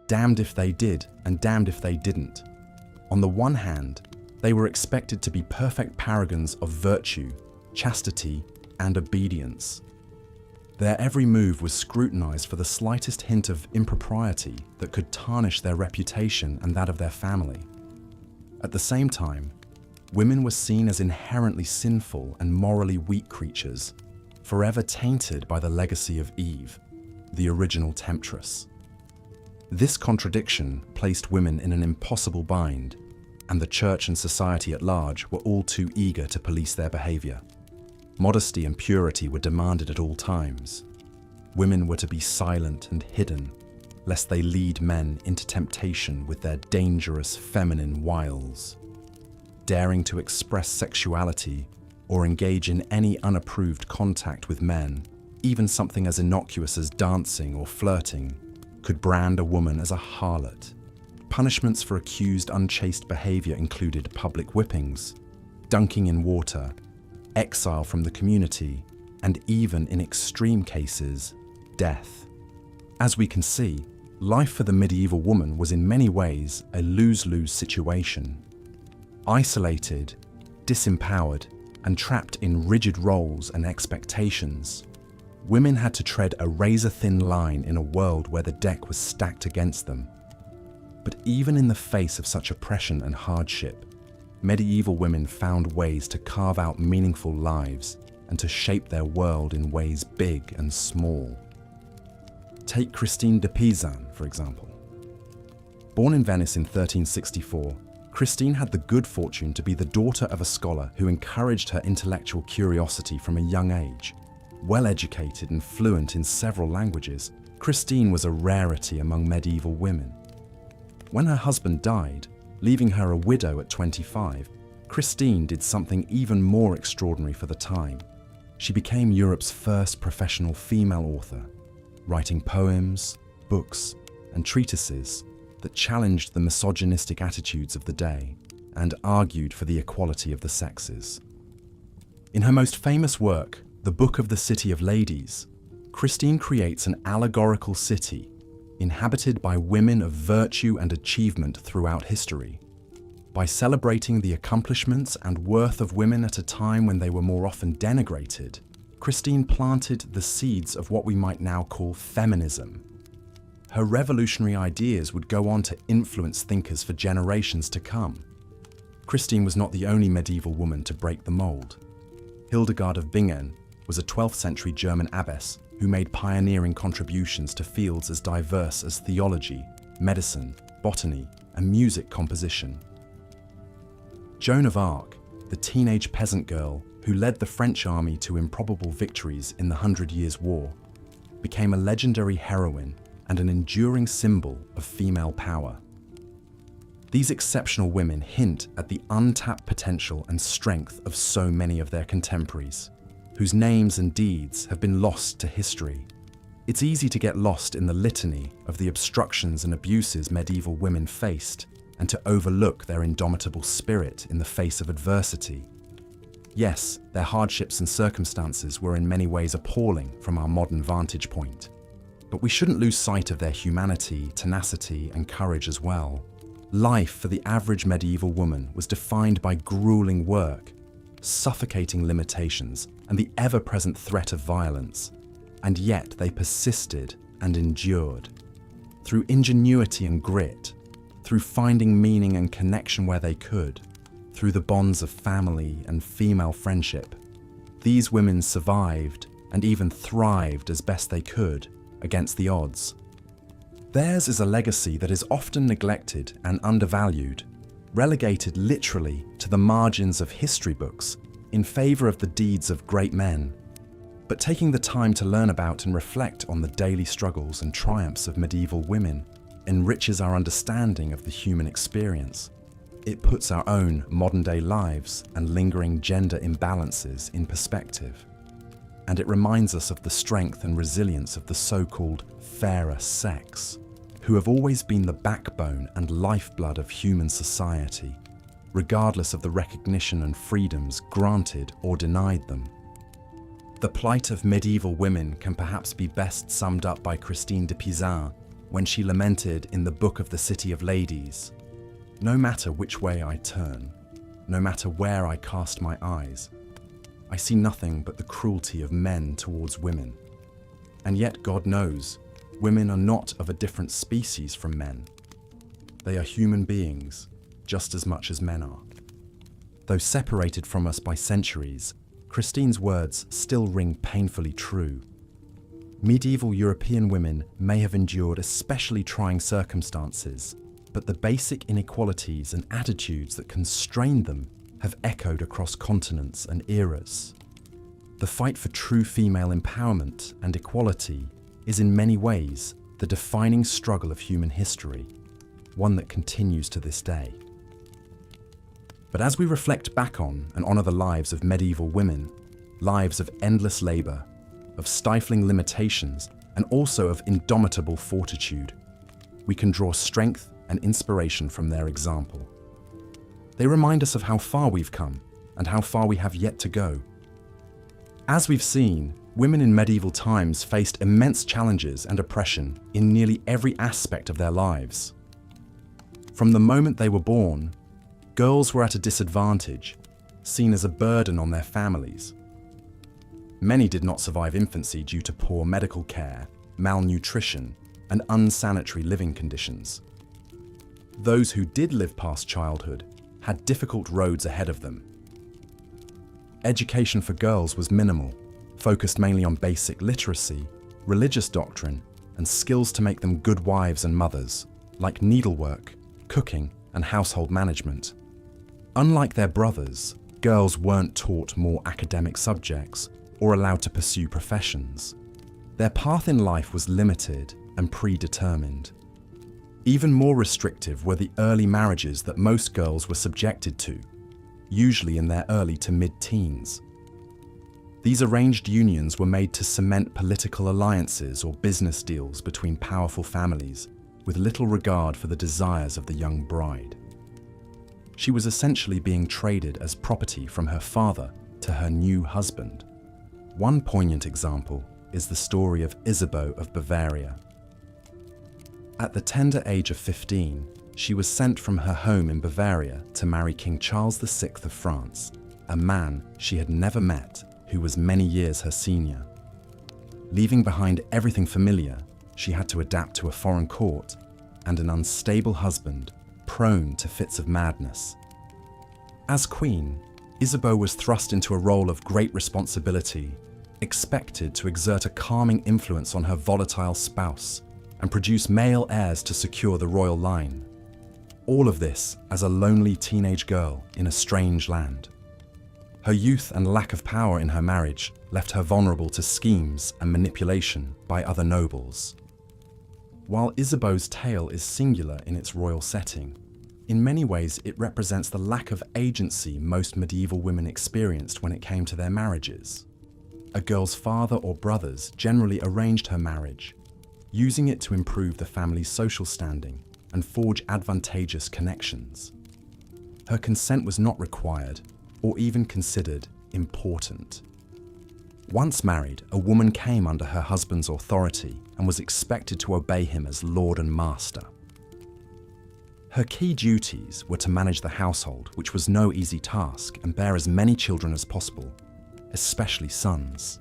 Damned if they did, and damned if they didn't. On the one hand, they were expected to be perfect paragons of virtue, chastity, and obedience. Their every move was scrutinized for the slightest hint of impropriety that could tarnish their reputation and that of their family. At the same time, women were seen as inherently sinful and morally weak creatures, forever tainted by the legacy of Eve, the original temptress. This contradiction placed women in an impossible bind, and the church and society at large were all too eager to police their behavior. Modesty and purity were demanded at all times. Women were to be silent and hidden, lest they lead men into temptation with their dangerous feminine wiles. Daring to express sexuality or engage in any unapproved contact with men, even something as innocuous as dancing or flirting, could brand a woman as a harlot. Punishments for accused unchaste behavior included public whippings, dunking in water, exile from the community, and even in extreme cases, death. As we can see, life for the medieval woman was in many ways a lose-lose situation. Isolated, disempowered, and trapped in rigid roles and expectations, women had to tread a razor-thin line in a world where the deck was stacked against them. But even in the face of such oppression and hardship, medieval women found ways to carve out meaningful lives and to shape their world in ways big and small. Take Christine de Pizan, for example. Born in Venice in 1364, Christine had the good fortune to be the daughter of a scholar who encouraged her intellectual curiosity from a young age. Well educated and fluent in several languages, Christine was a rarity among medieval women. When her husband died, leaving her a widow at 25, Christine did something even more extraordinary for the time. She became Europe's first professional female author, writing poems, books, and treatises that challenged the misogynistic attitudes of the day and argued for the equality of the sexes. In her most famous work, The Book of the City of Ladies, Christine creates an allegorical city inhabited by women of virtue and achievement throughout history. By celebrating the accomplishments and worth of women at a time when they were more often denigrated, Christine planted the seeds of what we might now call feminism. Her revolutionary ideas would go on to influence thinkers for generations to come. Christine was not the only medieval woman to break the mold. Hildegard of Bingen was a 12th century German abbess who made pioneering contributions to fields as diverse as theology, medicine, botany, and music composition. Joan of Arc, the teenage peasant girl who led the French army to improbable victories in the 100 Years' War, became a legendary heroine and an enduring symbol of female power. These exceptional women hint at the untapped potential and strength of so many of their contemporaries, whose names and deeds have been lost to history. It's easy to get lost in the litany of the obstructions and abuses medieval women faced, and to overlook their indomitable spirit in the face of adversity. Yes, their hardships and circumstances were in many ways appalling from our modern vantage point, but we shouldn't lose sight of their humanity, tenacity, and courage as well. Life for the average medieval woman was defined by grueling work, suffocating limitations, and the ever-present threat of violence, and yet they persisted and endured. Through ingenuity and grit, through finding meaning and connection where they could, through the bonds of family and female friendship, these women survived and even thrived as best they could against the odds. Theirs is a legacy that is often neglected and undervalued, relegated literally to the margins of history books in favour of the deeds of great men. But taking the time to learn about and reflect on the daily struggles and triumphs of medieval women enriches our understanding of the human experience. It puts our own modern-day lives and lingering gender imbalances in perspective. And it reminds us of the strength and resilience of the so-called fairer sex, who have always been the backbone and lifeblood of human society, regardless of the recognition and freedoms granted or denied them. The plight of medieval women can perhaps be best summed up by Christine de Pizan when she lamented in the Book of the City of Ladies, "No matter which way I turn, no matter where I cast my eyes, I see nothing but the cruelty of men towards women. And yet, God knows, women are not of a different species from men. They are human beings, just as much as men are." Though separated from us by centuries, Christine's words still ring painfully true. Medieval European women may have endured especially trying circumstances, but the basic inequalities and attitudes that constrained them have echoed across continents and eras. The fight for true female empowerment and equality is in many ways the defining struggle of human history, one that continues to this day. But as we reflect back on and honour the lives of medieval women, lives of endless labour, of stifling limitations, and also of indomitable fortitude, we can draw strength and inspiration from their example. They remind us of how far we've come and how far we have yet to go. As we've seen, women in medieval times faced immense challenges and oppression in nearly every aspect of their lives. From the moment they were born, girls were at a disadvantage, seen as a burden on their families. Many did not survive infancy due to poor medical care, malnutrition, and unsanitary living conditions. Those who did live past childhood had difficult roads ahead of them. Education for girls was minimal, focused mainly on basic literacy, religious doctrine, and skills to make them good wives and mothers, like needlework, cooking, and household management. Unlike their brothers, girls weren't taught more academic subjects or allowed to pursue professions. Their path in life was limited and predetermined. Even more restrictive were the early marriages that most girls were subjected to, usually in their early to mid-teens. These arranged unions were made to cement political alliances or business deals between powerful families, with little regard for the desires of the young bride. She was essentially being traded as property from her father to her new husband. One poignant example is the story of Isabeau of Bavaria. At the tender age of 15, she was sent from her home in Bavaria to marry King Charles VI of France, a man she had never met who was many years her senior. Leaving behind everything familiar, she had to adapt to a foreign court and an unstable husband prone to fits of madness. As queen, Isabeau was thrust into a role of great responsibility, expected to exert a calming influence on her volatile spouse and produce male heirs to secure the royal line. All of this as a lonely teenage girl in a strange land. Her youth and lack of power in her marriage left her vulnerable to schemes and manipulation by other nobles. While Isabeau's tale is singular in its royal setting, in many ways it represents the lack of agency most medieval women experienced when it came to their marriages. A girl's father or brothers generally arranged her marriage, using it to improve the family's social standing and forge advantageous connections. Her consent was not required or even considered important. Once married, a woman came under her husband's authority and was expected to obey him as lord and master. Her key duties were to manage the household, which was no easy task, and bear as many children as possible, especially sons.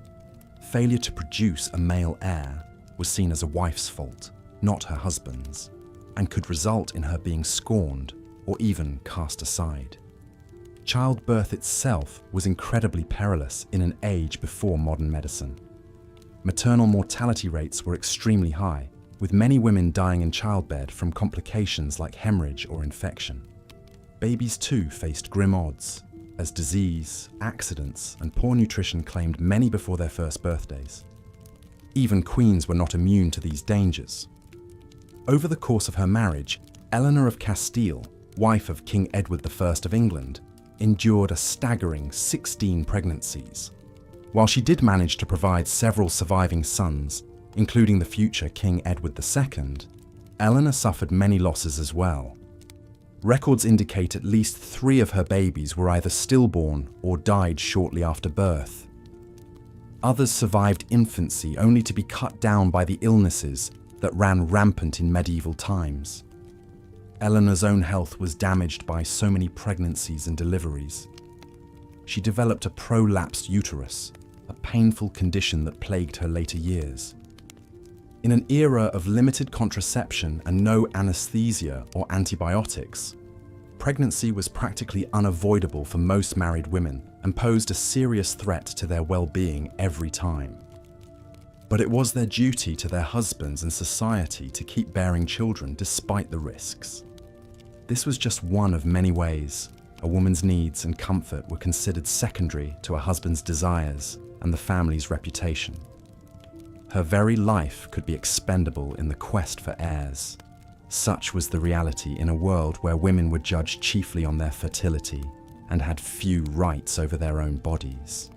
Failure to produce a male heir was seen as a wife's fault, not her husband's, and could result in her being scorned or even cast aside. Childbirth itself was incredibly perilous in an age before modern medicine. Maternal mortality rates were extremely high, with many women dying in childbed from complications like hemorrhage or infection. Babies too faced grim odds, as disease, accidents, and poor nutrition claimed many before their first birthdays. Even queens were not immune to these dangers. Over the course of her marriage, Eleanor of Castile, wife of King Edward I of England, endured a staggering 16 pregnancies. While she did manage to provide several surviving sons, including the future King Edward II, Eleanor suffered many losses as well. Records indicate at least 3 of her babies were either stillborn or died shortly after birth. Others survived infancy only to be cut down by the illnesses that ran rampant in medieval times. Eleanor's own health was damaged by so many pregnancies and deliveries. She developed a prolapsed uterus, a painful condition that plagued her later years. In an era of limited contraception and no anesthesia or antibiotics, pregnancy was practically unavoidable for most married women and posed a serious threat to their well-being every time. But it was their duty to their husbands and society to keep bearing children despite the risks. This was just one of many ways a woman's needs and comfort were considered secondary to a husband's desires and the family's reputation. Her very life could be expendable in the quest for heirs. Such was the reality in a world where women were judged chiefly on their fertility and had few rights over their own bodies.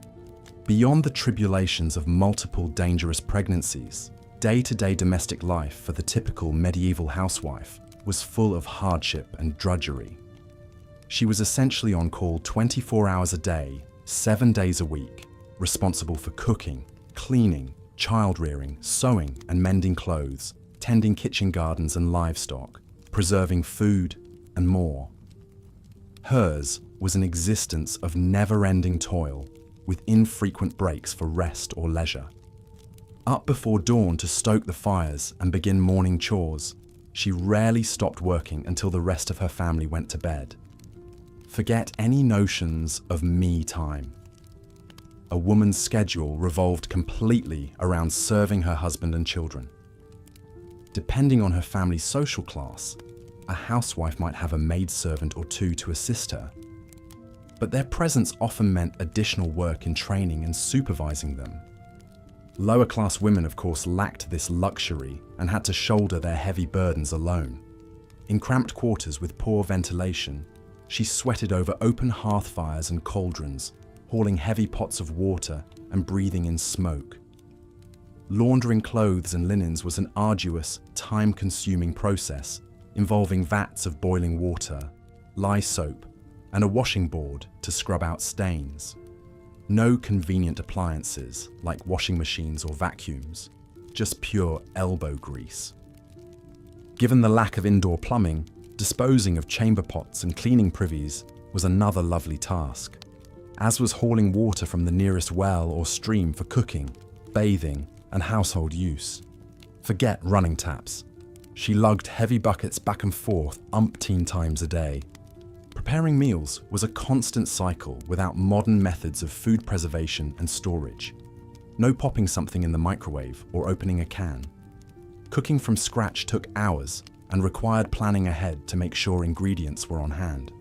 Beyond the tribulations of multiple dangerous pregnancies, day-to-day domestic life for the typical medieval housewife was full of hardship and drudgery. She was essentially on call 24 hours a day, 7 days a week, responsible for cooking, cleaning, child-rearing, sewing and mending clothes, tending kitchen gardens and livestock, preserving food, and more. Hers was an existence of never-ending toil, with infrequent breaks for rest or leisure. Up before dawn to stoke the fires and begin morning chores, She rarely stopped working until the rest of her family went to bed. Forget any notions of me time. A woman's schedule revolved completely around serving her husband and children. Depending on her family's social class, a housewife might have a maidservant or two to assist her, but their presence often meant additional work in training and supervising them. Lower-class women, of course, lacked this luxury and had to shoulder their heavy burdens alone. In cramped quarters with poor ventilation, she sweated over open hearth fires and cauldrons, hauling heavy pots of water and breathing in smoke. Laundering clothes and linens was an arduous, time-consuming process involving vats of boiling water, lye soap, and a washing board to scrub out stains. No convenient appliances like washing machines or vacuums, just pure elbow grease. Given the lack of indoor plumbing, disposing of chamber pots and cleaning privies was another lovely task, as was hauling water from the nearest well or stream for cooking, bathing, and household use. Forget running taps. She lugged heavy buckets back and forth umpteen times a day. Preparing meals was a constant cycle without modern methods of food preservation and storage. No popping something in the microwave or opening a can. Cooking from scratch took hours and required planning ahead to make sure ingredients were on hand.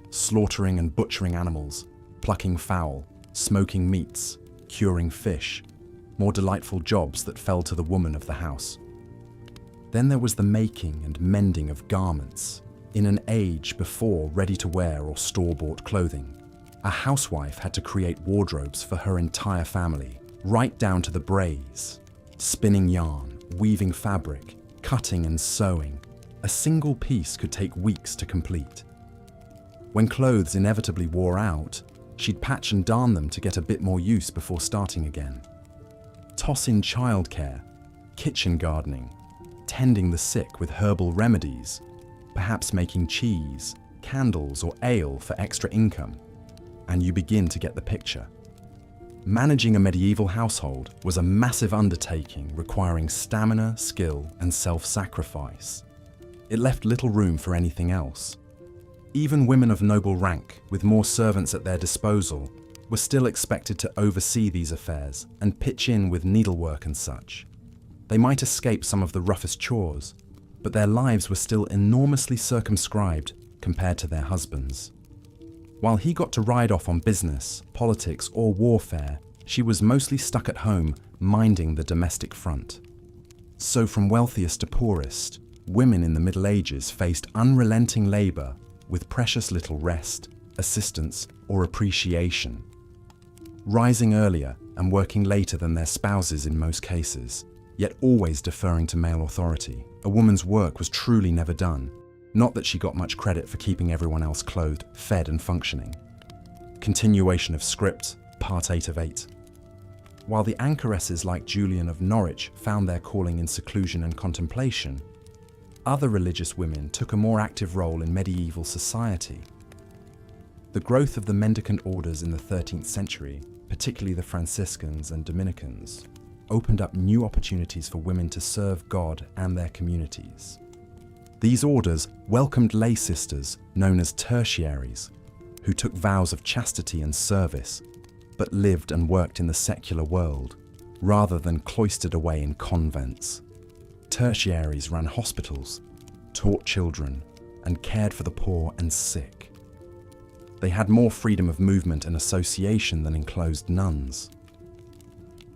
Slaughtering and butchering animals, plucking fowl, smoking meats, curing fish, more delightful jobs that fell to the woman of the house. Then there was the making and mending of garments. In an age before ready-to-wear or store-bought clothing, a housewife had to create wardrobes for her entire family, right down to the brays. Spinning yarn, weaving fabric, cutting and sewing. A single piece could take weeks to complete. When clothes inevitably wore out, she'd patch and darn them to get a bit more use before starting again. Toss in childcare, kitchen gardening, tending the sick with herbal remedies, perhaps making cheese, candles, or ale for extra income, and you begin to get the picture. Managing a medieval household was a massive undertaking requiring stamina, skill, and self-sacrifice. It left little room for anything else. Even women of noble rank, with more servants at their disposal, were still expected to oversee these affairs and pitch in with needlework and such. They might escape some of the roughest chores, but their lives were still enormously circumscribed compared to their husbands. While he got to ride off on business, politics, or warfare, she was mostly stuck at home minding the domestic front. So from wealthiest to poorest, women in the Middle Ages faced unrelenting labor with precious little rest, assistance, or appreciation. Rising earlier and working later than their spouses in most cases, yet always deferring to male authority, a woman's work was truly never done. Not that she got much credit for keeping everyone else clothed, fed, and functioning. Continuation of script, part 8 of 8. While the anchoresses like Julian of Norwich found their calling in seclusion and contemplation, other religious women took a more active role in medieval society. The growth of the mendicant orders in the 13th century, particularly the Franciscans and Dominicans, opened up new opportunities for women to serve God and their communities. These orders welcomed lay sisters known as tertiaries, who took vows of chastity and service, but lived and worked in the secular world, rather than cloistered away in convents. Tertiaries ran hospitals, taught children, and cared for the poor and sick. They had more freedom of movement and association than enclosed nuns.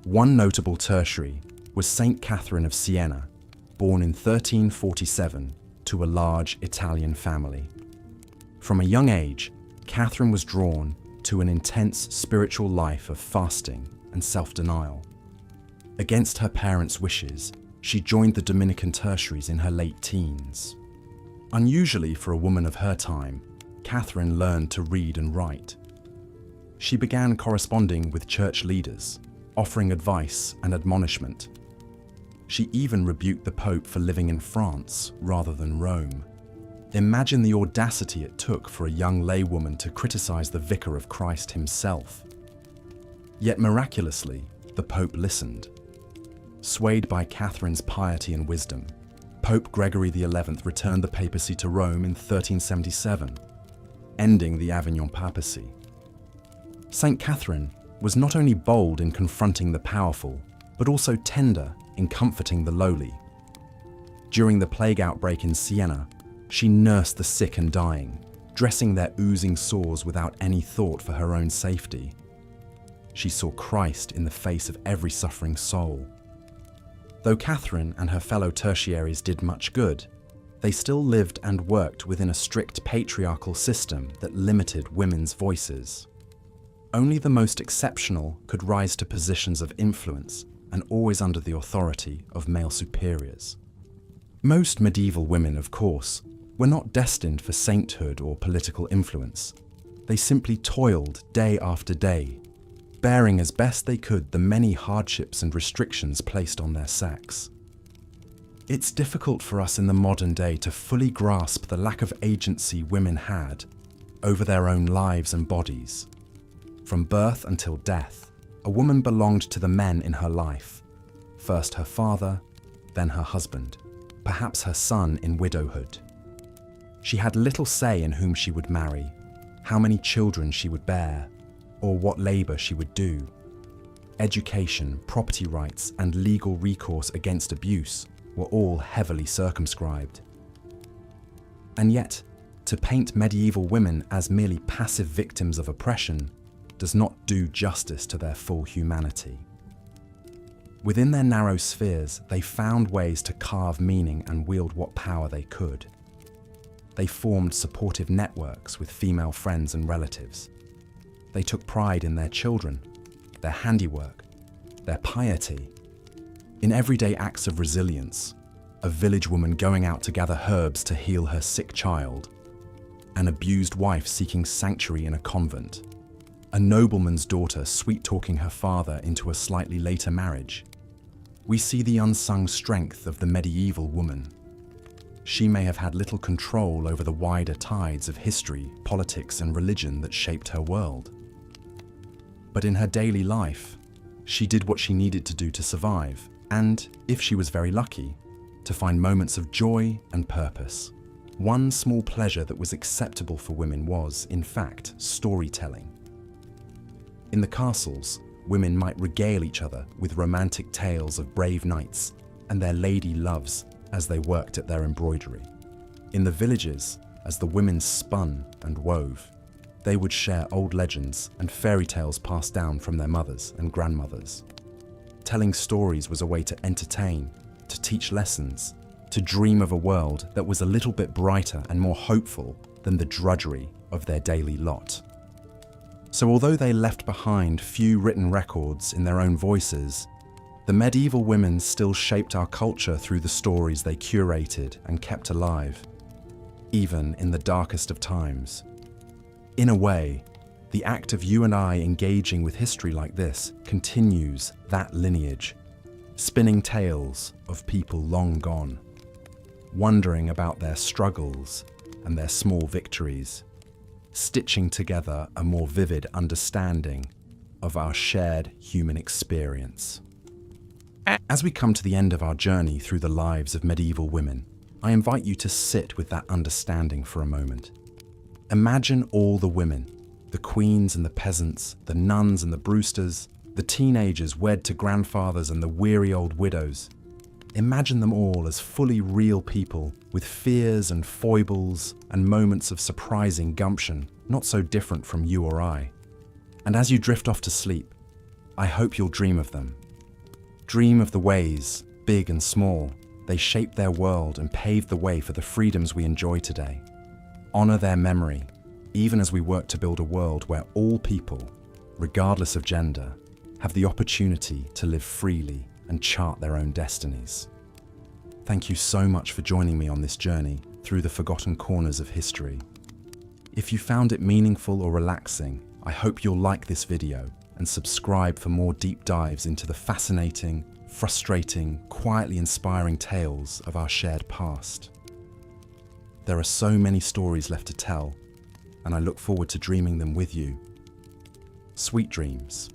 One notable tertiary was Saint Catherine of Siena, born in 1347 to a large Italian family. From a young age, Catherine was drawn to an intense spiritual life of fasting and self-denial. Against her parents' wishes, she joined the Dominican tertiaries in her late teens. Unusually for a woman of her time, Catherine learned to read and write. She began corresponding with church leaders, offering advice and admonishment. She even rebuked the Pope for living in France rather than Rome. Imagine the audacity it took for a young laywoman to criticize the Vicar of Christ himself. Yet miraculously, the Pope listened. Swayed by Catherine's piety and wisdom, Pope Gregory XI returned the papacy to Rome in 1377, ending the Avignon papacy. Saint Catherine was not only bold in confronting the powerful, but also tender in comforting the lowly. During the plague outbreak in Siena, she nursed the sick and dying, dressing their oozing sores without any thought for her own safety. She saw Christ in the face of every suffering soul. Though Catherine and her fellow tertiaries did much good, they still lived and worked within a strict patriarchal system that limited women's voices. Only the most exceptional could rise to positions of influence, and always under the authority of male superiors. Most medieval women, of course, were not destined for sainthood or political influence. They simply toiled day after day, bearing as best they could the many hardships and restrictions placed on their sex. It's difficult for us in the modern day to fully grasp the lack of agency women had over their own lives and bodies. From birth until death, a woman belonged to the men in her life. First her father, then her husband, perhaps her son in widowhood. She had little say in whom she would marry, how many children she would bear, or what labour she would do. Education, property rights, and legal recourse against abuse were all heavily circumscribed. And yet, to paint medieval women as merely passive victims of oppression does not do justice to their full humanity. Within their narrow spheres, they found ways to carve meaning and wield what power they could. They formed supportive networks with female friends and relatives. They took pride in their children, their handiwork, their piety. In everyday acts of resilience, a village woman going out to gather herbs to heal her sick child, an abused wife seeking sanctuary in a convent, a nobleman's daughter sweet-talking her father into a slightly later marriage. We see the unsung strength of the medieval woman. She may have had little control over the wider tides of history, politics, and religion that shaped her world. But in her daily life, she did what she needed to do to survive, and, if she was very lucky, to find moments of joy and purpose. One small pleasure that was acceptable for women was, in fact, storytelling. In the castles, women might regale each other with romantic tales of brave knights and their lady loves as they worked at their embroidery. In the villages, as the women spun and wove, they would share old legends and fairy tales passed down from their mothers and grandmothers. Telling stories was a way to entertain, to teach lessons, to dream of a world that was a little bit brighter and more hopeful than the drudgery of their daily lot. So although they left behind few written records in their own voices, the medieval women still shaped our culture through the stories they curated and kept alive, even in the darkest of times. In a way, the act of you and I engaging with history like this continues that lineage, spinning tales of people long gone, wondering about their struggles and their small victories, stitching together a more vivid understanding of our shared human experience. As we come to the end of our journey through the lives of medieval women, I invite you to sit with that understanding for a moment. Imagine all the women, the queens and the peasants, the nuns and the Brewsters, the teenagers wed to grandfathers and the weary old widows. Imagine them all as fully real people with fears and foibles and moments of surprising gumption, not so different from you or I. And as you drift off to sleep, I hope you'll dream of them. Dream of the ways, big and small, they shaped their world and paved the way for the freedoms we enjoy today. Honor their memory, even as we work to build a world where all people, regardless of gender, have the opportunity to live freely and chart their own destinies. Thank you so much for joining me on this journey through the forgotten corners of history. If you found it meaningful or relaxing, I hope you'll like this video and subscribe for more deep dives into the fascinating, frustrating, quietly inspiring tales of our shared past. There are so many stories left to tell, and I look forward to dreaming them with you. Sweet dreams.